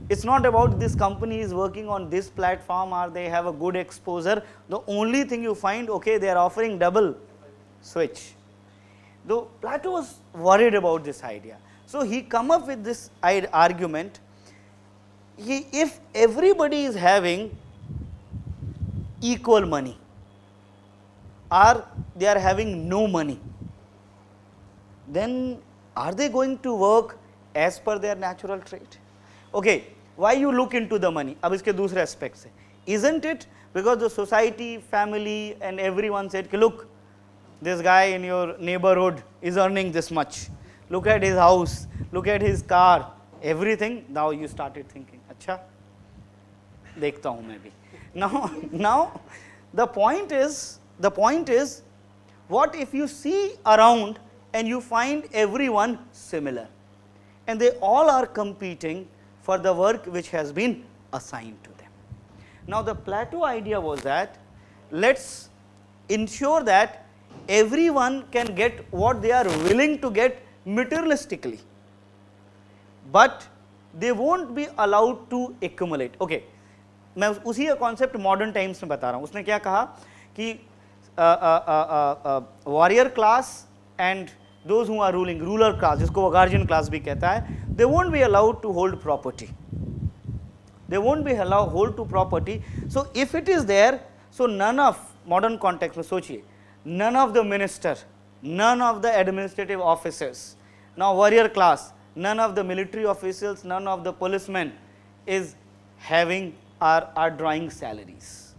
It's not about this company is working on this platform or they have a good exposure. The only thing you find, okay, they are offering double, switch. Though Plato was worried about this idea, so he come up with this argument. If everybody is having equal money or they are having no money, then are they going to work as per their natural trait? Okay, why you look into the money? अब इसके दूसरे aspect से, isn't it because the society, family and everyone said कि look, this guy in your neighborhood is earning this much, look at his house, look at his car, everything. Now you started thinking, अच्छा देखता हूँ मैं भी. Now the point is what if you see around and you find everyone similar and they all are competing for the work which has been assigned to them. Now the Plato idea was that let's ensure that everyone can get what they are willing to get materialistically, but they won't be allowed to accumulate. Okay, मैं उसी का concept modern times में बता रहा हूँ. उसने क्या कहा कि warrior class and those who are ruling, ruler class जिसको वो गार्जियन क्लास भी कहता है, they won't be allowed to hold property. They won't be allowed hold to property. So if it is there, so none of modern context में सोचिए, none of the minister, none of the administrative officers, now warrior class, none of the military officials, none of the policemen is having or are drawing salaries.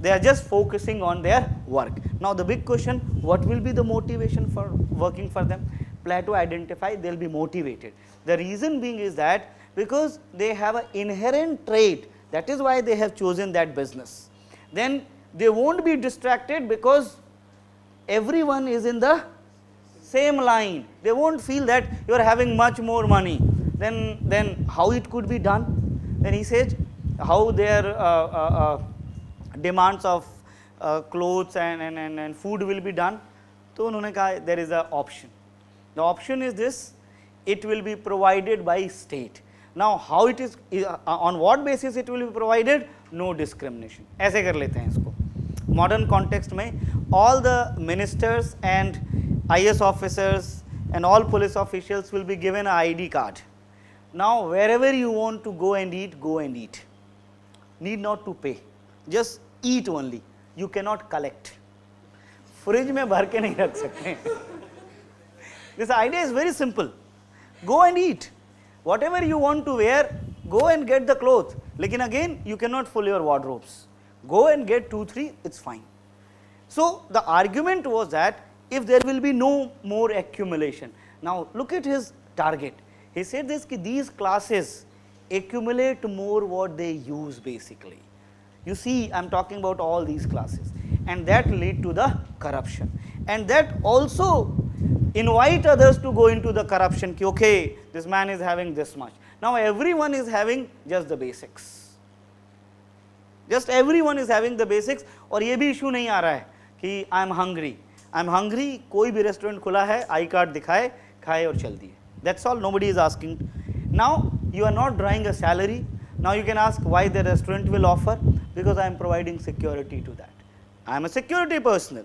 They are just focusing on their work. Now the big question, what will be the motivation for working for them? Plato identified they will be motivated. The reason being is that because they have an inherent trait That is why they have chosen that business. Then they won't be distracted because everyone is in the same line. They won't feel that you are having much more money. Then how it could be done? Then he says how their demands of clothes and food will be done. तो उन्होंने कहा there is an option. The option is this: it will be provided by state. Now how it is, on what basis it will be provided? No discrimination. ऐसे कर लेते हैं इसको. Modern context में all the ministers and IS officers and all police officials will be given an ID card. Now wherever you want to go and eat, go and eat. Need not to pay. Just eat only. You cannot collect. Fridge में भर के नहीं रख सकते. This idea is very simple. Go and eat. Whatever you want to wear, go and get the clothes. लेकिन again, you cannot fill your wardrobes. Go and get 2, 3, it's fine. So the argument was that if there will be no more accumulation. Now look at his target. He said this, कि these classes accumulate more what they use basically. You see, I am talking about all these classes, and that lead to the corruption, and that also invite others to go into the corruption. Ki, okay, this man is having this much. Now everyone is having just the basics. Just everyone is having the basics, और ये भी issue नहीं आ रहा है कि I am hungry. I am hungry. कोई भी restaurant खुला है, I card दिखाए, खाए और चल दिए. That's all. Nobody is asking. Now you are not drawing a salary. Now you can ask why the restaurant will offer, because I am providing security to that. I am a security personnel.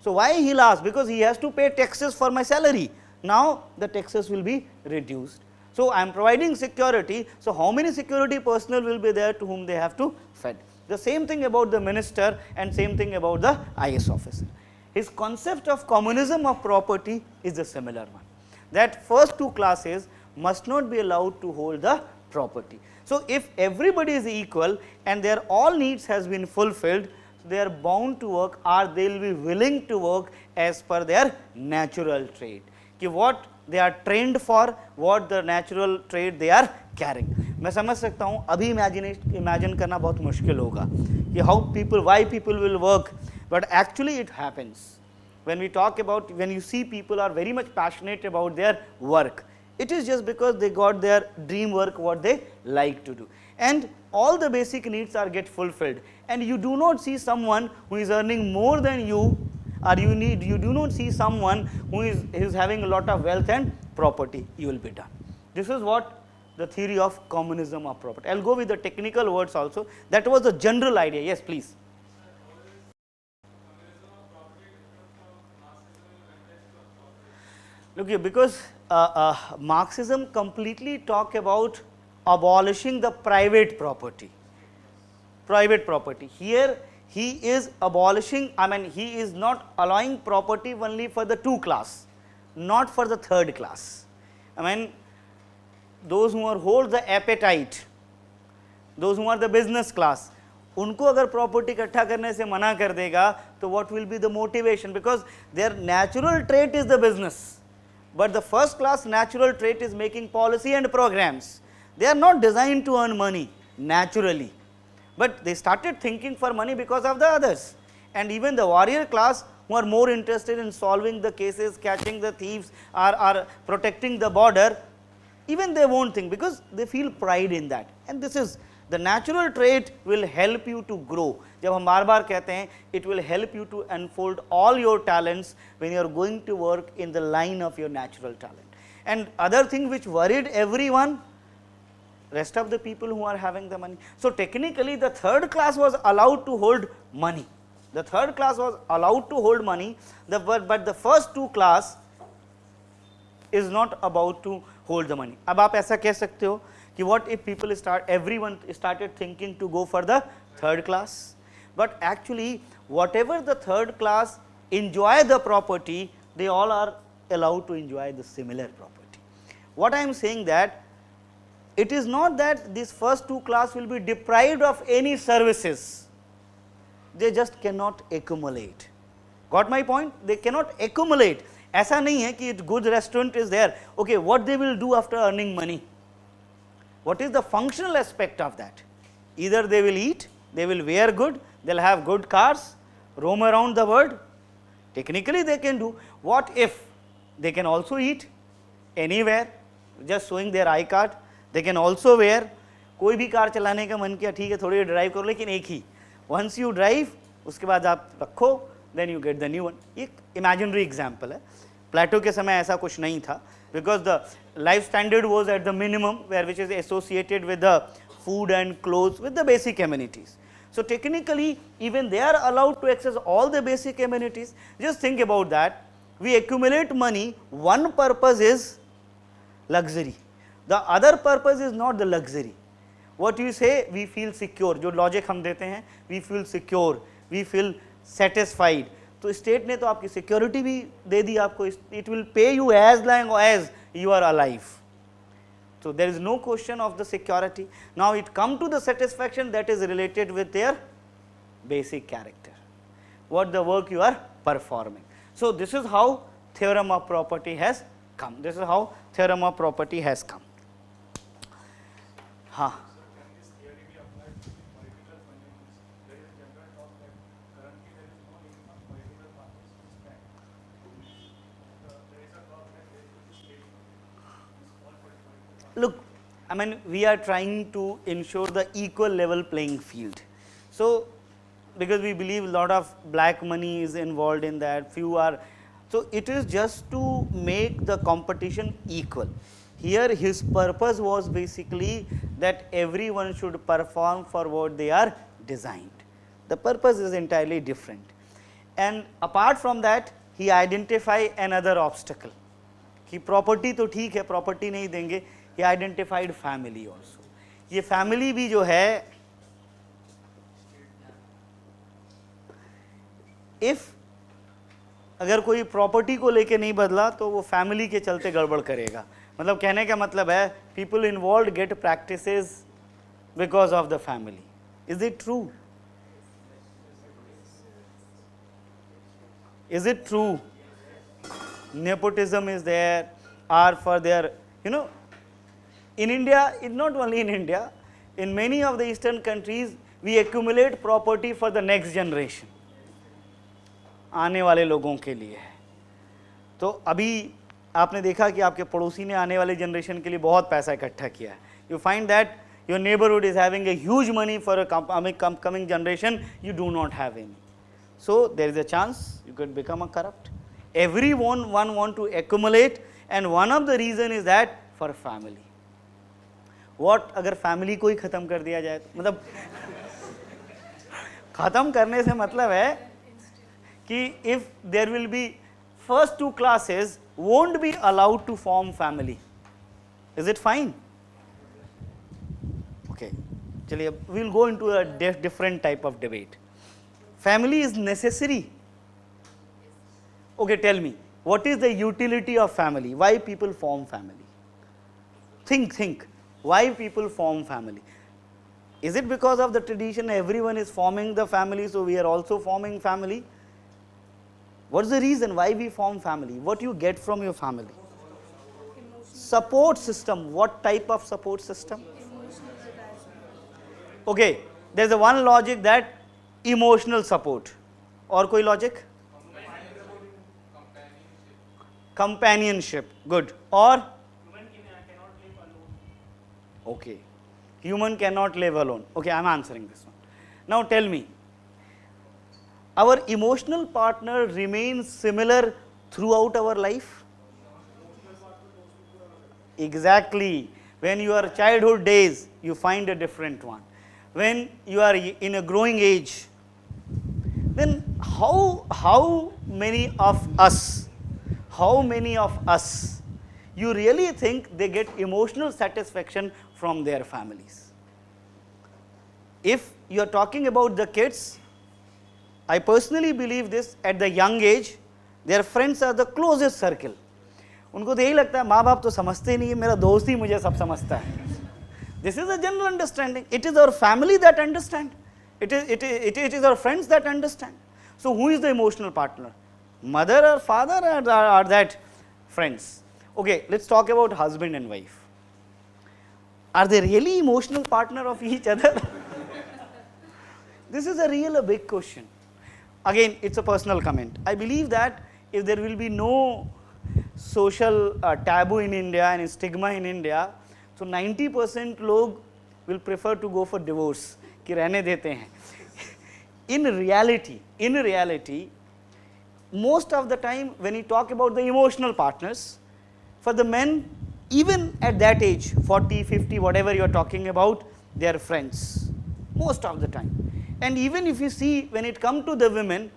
So why he'll ask? Because he has to pay taxes for my salary. Now the taxes will be reduced. So I am providing security. So how many security personnel will be there to whom they have to fed? The same thing about the minister and same thing about the IS officer. His concept of communism of property is the similar one. That first two classes must not be allowed to hold the property. So if everybody is equal and their all needs has been fulfilled, they are bound to work, or they will be willing to work as per their natural trade. कि what they are trained for, what the natural trade they are carrying. मैं समझ सकता हूँ, अभी imagine करना बहुत मुश्किल होगा कि how people, why people will work, but actually it happens. When we talk about, when you see people are very much passionate about their work, it is just because they got their dream work what they like to do, and all the basic needs are get fulfilled, and you do not see someone who is earning more than you, or you do not see someone who is having a lot of wealth and property. You will be done. This is what the theory of communism of property. I will go with the technical words also. That was the general idea. Yes, please. Look here, because Marxism completely talk about abolishing the private property. Private property. Here he is abolishing, I mean he is not allowing property only for the 2 class, not for the 3rd class. I mean those who are hold the appetite, those who are the business class, उनको अगर property इकट्ठा करने से मना कर देगा तो what will be the motivation, because their natural trait is the business, but the first class natural trait is making policy and programs. They are not designed to earn money naturally, but they started thinking for money because of the others. And even the warrior class who are more interested in solving the cases, catching the thieves, or protecting the border, even they won't think because they feel pride in that. And this is the natural trait will help you to grow. जब हम बार बार कहते हैं, it will help you to unfold all your talents when you are going to work in the line of your natural talent. And other thing which worried everyone, rest of the people who are having the money. So technically the 3rd class was allowed to hold money. The 3rd class was allowed to hold money, but the first 2 class is not about to hold the money. अब आप ऐसा कह सकते हो कि what if people everyone started thinking to go for the 3rd class, but actually whatever the 3rd class enjoy the property, they all are allowed to enjoy the similar property. What I am saying that it is not that this first 2 class will be deprived of any services, they just cannot accumulate. Got my point? They cannot accumulate. ऐसा नहीं है कि good restaurant is there, okay, what they will do after earning money? What is the functional aspect of that? Either they will eat, they will wear good, they will have good cars, roam around the world. Technically they can do. What if they can also eat anywhere, just showing their I card? They can also wear. कोई भी car चलाने का मन किया, ठीक है थोड़ी drive करो, लेकिन एक ही. Once you drive, उसके बाद आप रखो, then you get the new one. एक imaginary example है. प्लेटो के समय ऐसा कुछ नहीं था, because the life standard was at the minimum, where which is associated with the food and clothes, with the basic amenities. So technically, even they are allowed to access all the basic amenities. Just think about that. We accumulate money, one purpose is luxury. The other purpose is not the luxury. What you say, we feel secure. जो logic हम देते हैं, we feel secure, we feel satisfied. तो state ने तो आपकी security भी दे दी आपको. It will pay you as long as you are alive. So there is no question of the security. Now it come to the satisfaction that is related with their basic character, what the work you are performing. So this is how theorem of property has come. This is how theorem of property has come. हाँ. Look, I mean, we are trying to ensure the equal level playing field. So, because we believe a lot of black money is involved in that, few are, so it is just to make the competition equal. Here his purpose was basically that everyone should perform for what they are designed. The purpose is entirely different. And apart from that, he identified another obstacle. कि property तो ठीक है, property नहीं देंगे. He identified family also. ये family भी जो है, if अगर कोई property को लेके नहीं बदला तो वो family के चलते गड़बड़ करेगा. मतलब कहने का मतलब है people involved get practices because of the family. Is it true? Is it true? Nepotism is there, or for their, you know, in India, not only in India, in many of the eastern countries, we accumulate property for the next generation. आने वाले लोगों के लिए है. तो अभी आपने देखा कि आपके पड़ोसी ने आने वाले जनरेशन के लिए बहुत पैसा इकट्ठा किया है. You find that your neighborhood is having a huge money for a coming generation, you do not have any. So there is a chance you could become a corrupt. Everyone want to accumulate, and one of the reason is that for family. What अगर family को ही खत्म कर दिया जाए तो, मतलब खत्म करने से मतलब है कि if there will be first two classes won't be allowed to form family. Is it fine? Okay, चलिए we will go into a different type of debate. Family is necessary. Okay, tell me, what is the utility of family? Why people form family? Think. Why people form family? Is it because of the tradition, everyone is forming the family, so we are also forming family? What is the reason why we form family? What you get from your family? Support system. What type of support system? Okay, there is a one logic that emotional support. और कोई logic? Companionship. Good. Or? Okay. Human cannot live alone. Okay, I am answering this one. Now tell me, our emotional partner remains similar throughout our life? Exactly. When you are childhood days, you find a different one. When you are in a growing age, then how many of us you really think they get emotional satisfaction from their families? If you are talking about the kids, I personally believe this, at the young age, their friends are the closest circle. उनको तो यही लगता है माँ बाप तो समझते ही नहीं है, मेरा दोस्त ही मुझे सब समझता है. This is a general understanding. It is our family that understand. It is our friends that understand. So who is the emotional partner? Mother or father, or that friends? Okay, let's talk about husband and wife. Are they really emotional partner of each other? This is a big question. Again, it's a personal comment. I believe that if there will be no social taboo in India and stigma in India, so 90% log will prefer to go for divorce, कि रहने देते हैं. In reality, most of the time when you talk about the emotional partners, for the men, even at that age, 40, 50, whatever you are talking about, they are friends, most of the time. And even if you see, when it comes to the women,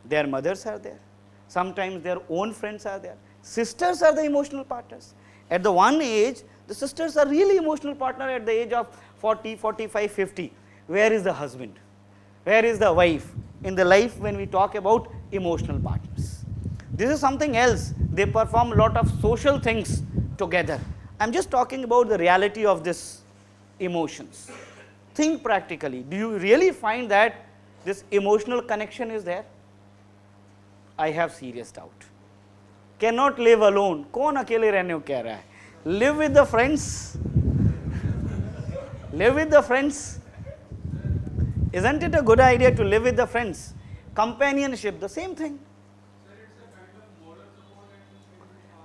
their mothers are there, sometimes their own friends are there. Sisters are the emotional partners. At the one age, the sisters are really emotional partner at the age of 40, 45, 50. Where is the husband? Where is the wife in the life when we talk about emotional partners? This is something else. They perform a lot of social things together. I am just talking about the reality of this emotions. Think practically. Do you really find that this emotional connection is there? I have serious doubt. Cannot live alone. कौन अकेले रहने को कह रहा है? Live with the friends. Live with the friends. Isn't it a good idea to live with the friends? Companionship, the same thing.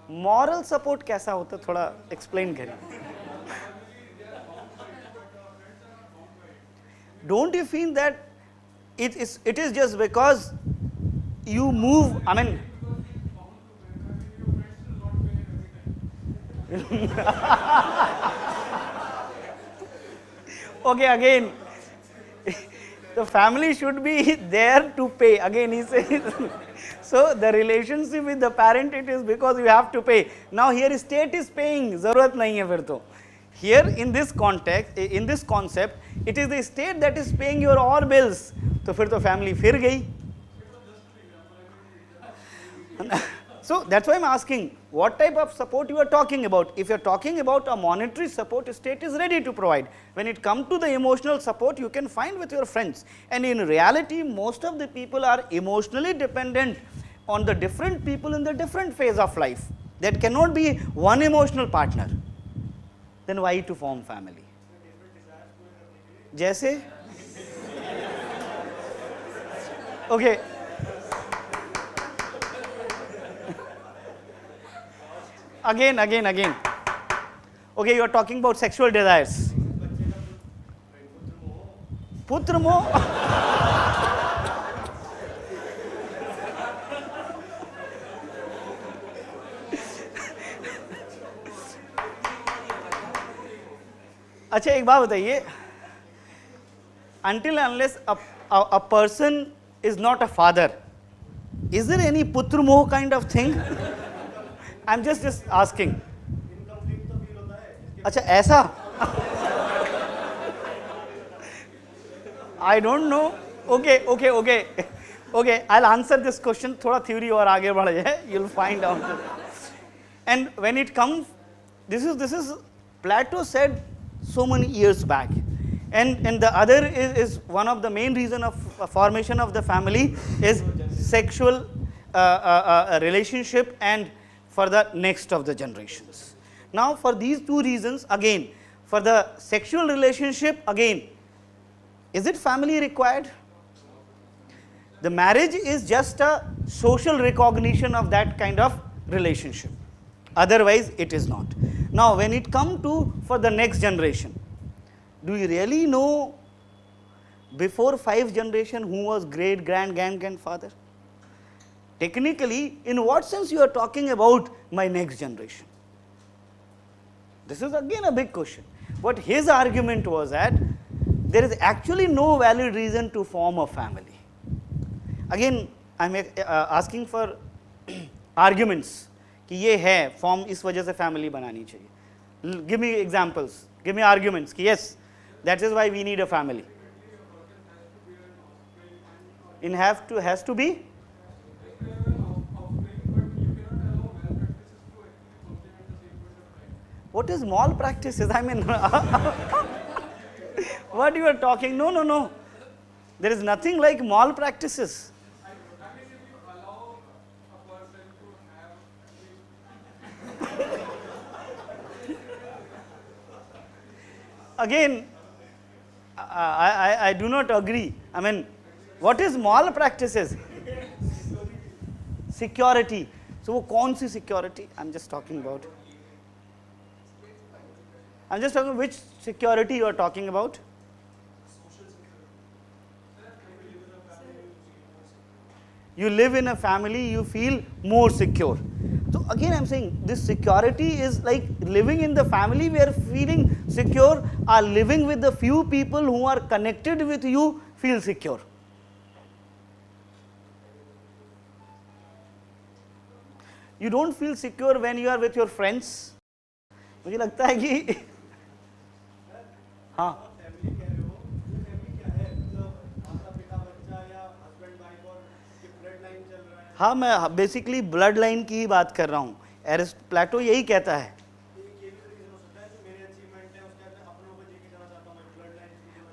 Moral support कैसा होता है थोड़ा explain करें. Don't you feel that it is just because you move, I mean, okay, again, the family should be there to pay. Again, he says, so the relationship with the parent, it is because you have to pay. Now here state is paying, ज़रूरत नहीं है फिर तो. Here in this context, in this concept, it is the state that is paying your all bills. तो फिर तो family फिर गई. So that's why I am asking, what type of support you are talking about? If you are talking about a monetary support, state is ready to provide. When it comes to the emotional support, you can find with your friends. And in reality, most of the people are emotionally dependent on the different people in the different phase of life. That cannot be one emotional partner. Then why to form family? जैसे? Okay. Again. Okay, you are talking about sexual desires. Putra moh. अच्छा एक बात बताइए, until unless a person is not a father, is there any putra moh kind of thing? I'm just asking. अच्छा ऐसा? I don't know. Okay. I'll answer this question. थोड़ा theory और आगे बढ़ जाए. You'll find out. And when it comes, this is Plato said so many years back. And the other is one of the main reason of formation of the family is sexual relationship and for the next of the generations. Now for these two reasons, again, for the sexual relationship, again, is it family required? The marriage is just a social recognition of that kind of relationship. Otherwise, it is not. Now, when it comes to for the next generation, do you really know before 5 generation who was great grandfather? Technically, in what sense you are talking about my next generation? This is again a big question. But his argument was that there is actually no valid reason to form a family. Again, I am asking for arguments कि ये है form इस वजह से family बनानी चाहिए. Give me examples. Give me arguments कि yes, that is why we need a family. Has to be. What is malpractices? I mean, what you are talking? No. There is nothing like malpractices. Again, I do not agree. I mean, what is malpractices? Security. So वो कौन सी security? I'm just talking about. I'm just talking which security you are talking about. You live in a family, you feel more secure. So again I'm saying this security is like living in the family where feeling secure, or living with the few people who are connected with you feel secure. You don't feel secure when you are with your friends. मुझे लगता है कि हाँ हाँ मैं basically blood line की ही बात कर रहा हूँ. प्लेटो यही कहता है.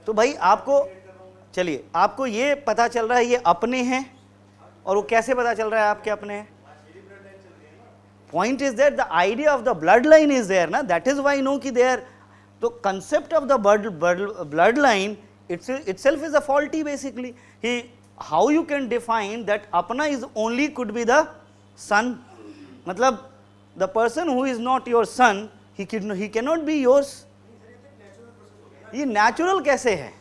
तो भाई आपको चलिए आपको ये पता चल रहा है ये अपने हैं, और वो कैसे पता चल रहा है आपके अपने हैं? Point is that the idea of the bloodline is there, na? That is why I know कि they are. The concept of the bloodline itself is a faulty basically. How you can define that apna is only could be the son? मतलब the person who is not your son, he cannot be yours. ये natural कैसे है?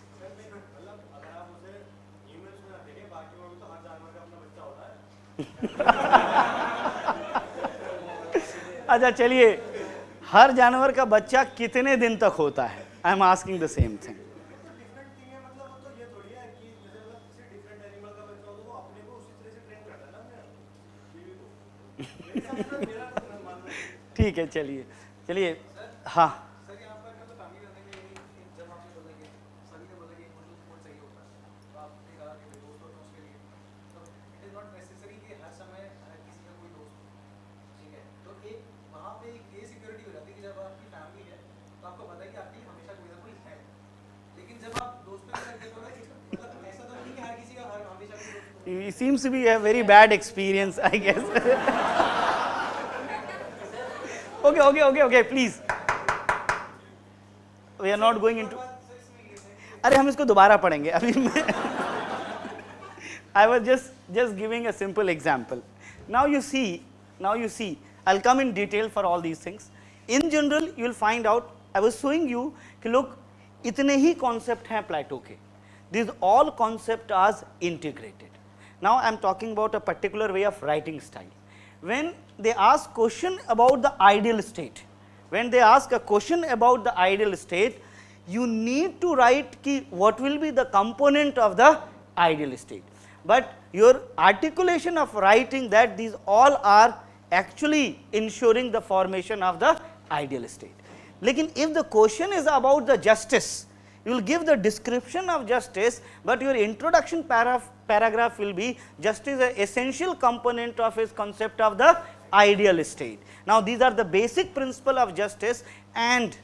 अच्छा चलिए, हर जानवर का बच्चा कितने दिन तक होता है? I am asking the same thing. ठीक है चलिए चलिए. हाँ It seems to be a very bad experience, I guess. Okay, please. We are not going into. अरे हम इसको दोबारा पढ़ेंगे अभी मैं. I was just giving a simple example. Now you see, I'll come in detail for all these things. In general, you will find out. I was showing you कि लोग इतने ही concept हैं प्लेटो के. These all concepts are integrated. Now I am talking about a particular way of writing style. When they ask question about the ideal state, you need to write ki what will be the component of the ideal state. But your articulation of writing that these all are actually ensuring the formation of the ideal state. Lekin if the question is about the justice, you will give the description of justice, but your introduction paragraph will be justice is an essential component of his concept of the ideal state. Now these are the basic principle of justice, and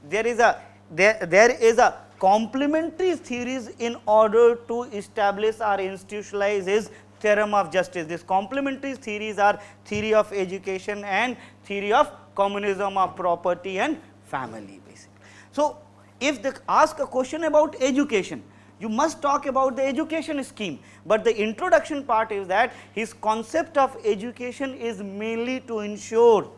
there is a complementary theories in order to establish or institutionalize his theorem of justice. These complementary theories are theory of education and theory of communism of property and family basically. So if they ask a question about education, you must talk about the education scheme, but the introduction part is that his concept of education is mainly to ensure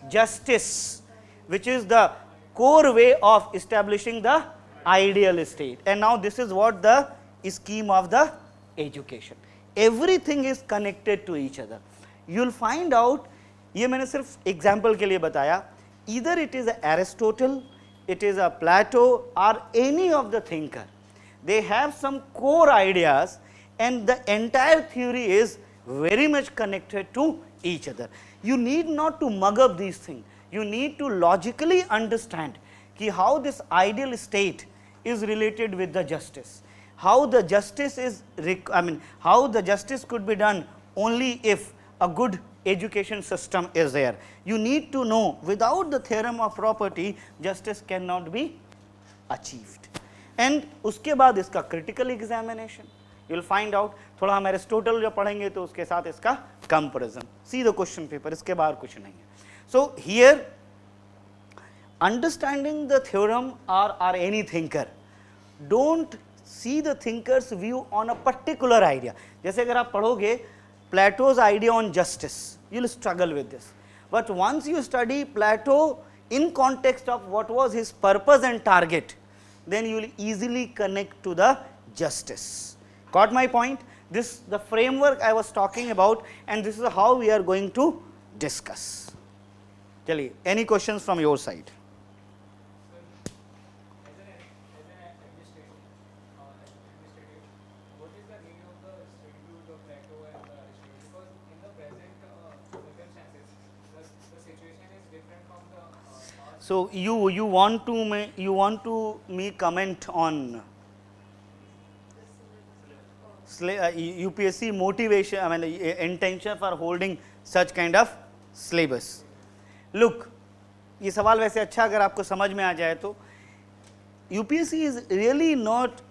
justice, which is the core way of establishing the ideal state. And now this is what the scheme of the education. Everything is connected to each other. You will find out, ये मैंने सिर्फ example के लिए बताया, either it is Aristotle, it is a Plato, or any of the thinker. They have some core ideas, and the entire theory is very much connected to each other. You need not to mug up these things. You need to logically understand ki how this ideal state is related with the justice. How the justice is, how the justice could be done only if a good education system is there. You need to know, without the theorem of property, justice cannot be achieved. And उसके बाद इसका critical examination, you will find out. थोड़ा हम Aristotle जो पढ़ेंगे तो उसके साथ इसका comparison. See the question paper, इसके बाहर कुछ नहीं है. So here, understanding the theorem or any thinker don't see the thinker's view on a particular idea. जैसे अगर आप पढ़ोगे Plato's idea on justice, you'll struggle with this. But once you study Plato in context of what was his purpose and target, then you will easily connect to the justice. Got my point? This the framework I was talking about, and this is how we are going to discuss. Chaliye, any questions from your side? So you want to me comment on UPSC motivation, I mean intention for holding such kind of syllabus. Look, ये सवाल वैसे अच्छा अगर आपको समझ में आ जाए तो UPSC is really not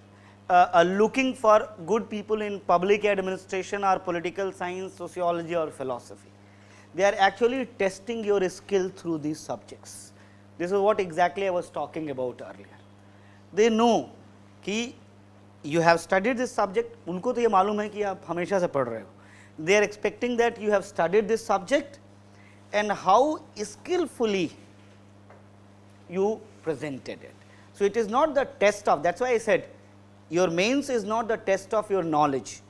looking for good people in public administration or political science, sociology or philosophy. They are actually testing your skill through these subjects. This is what exactly I was talking about earlier. They know कि you have studied this subject, उनको तो ये मालूम है कि आप हमेशा से पढ़ रहे हो. They are expecting that you have studied this subject and how skillfully you presented it. So it is not the test of, that's why I said your mains is not the test of your knowledge,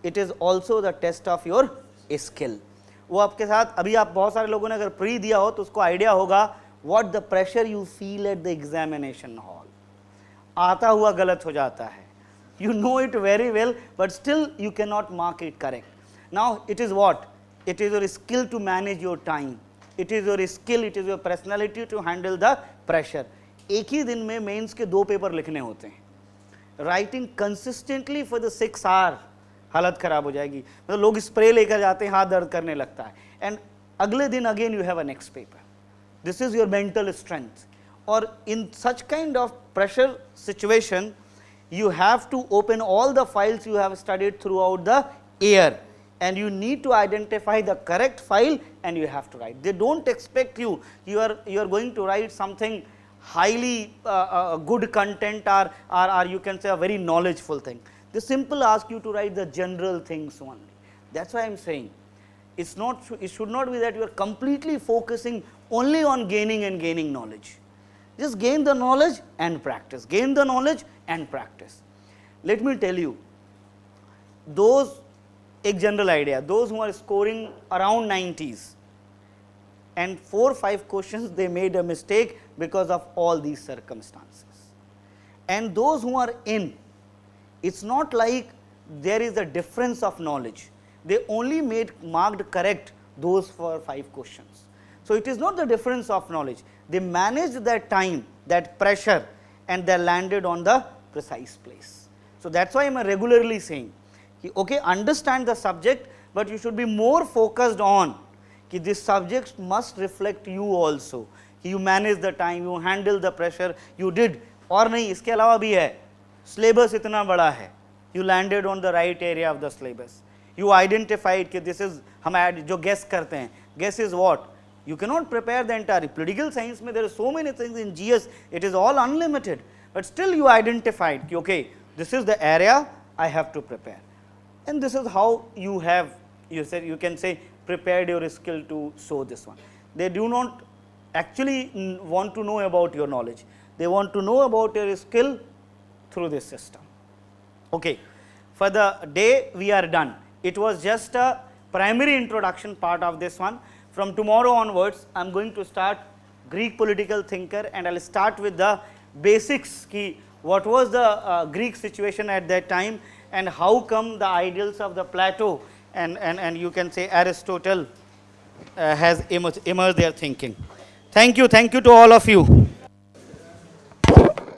it is also the test of your skill. वो आपके साथ अभी आप बहुत सारे लोगों ने अगर प्री दिया हो तो उसको आइडिया होगा what the pressure you feel at the examination hall. आता हुआ गलत हो जाता है. You know it very well, but still you cannot mark it correct. Now it is what? It is your skill to manage your time. It is your skill, it is your personality to handle the pressure. एक ही दिन में mains के 2 paper लिखने होते हैं. Writing consistently for the 6 hours, हालत खराब हो जाएगी. मतलब लोग स्प्रे लेकर जाते हैं, हाथ दर्द करने लगता है. And अगले दिन again you have a next paper. This is your mental strength. Or in such kind of pressure situation, you have to open all the files you have studied throughout the year, and you need to identify the correct file and you have to write. They don't expect you are going to write something highly good content or you can say a very knowledgeful thing. They simply ask you to write the general things only. That's why I am saying it should not be that you are completely focusing only on gaining knowledge. Just gain the knowledge and practice, gain the knowledge and practice. Let me tell you, those, एक general idea, those who are scoring around 90s and 4 or 5 questions they made a mistake because of all these circumstances. And those who are in, it's not like there is a difference of knowledge. They only marked correct those 4 or 5 questions. So it is not the difference of knowledge. They managed that time, that pressure, and they landed on the precise place. So that's why I am regularly saying, okay, understand the subject, but you should be more focused on that this subject must reflect you also. You manage the time, you handle the pressure, you did. और नहीं, इसके अलावा भी है, syllabus इतना बड़ा है. You landed on the right area of the syllabus. You identified that this is, हम जो guess करते हैं, guess is what? You cannot prepare the entire political science. There are so many things in GS, it is all unlimited, but still you identified that, okay, this is the area I have to prepare, and this is how you have, you can say, prepared your skill to show this one. They do not actually want to know about your knowledge, they want to know about your skill through this system. Okay, for the day we are done. It was just a primary introduction part of this one. From tomorrow onwards, I am going to start Greek political thinker, and I will start with the basics, what was the Greek situation at that time and how come the ideals of the Plato and you can say Aristotle has emerged their thinking. Thank you to all of you.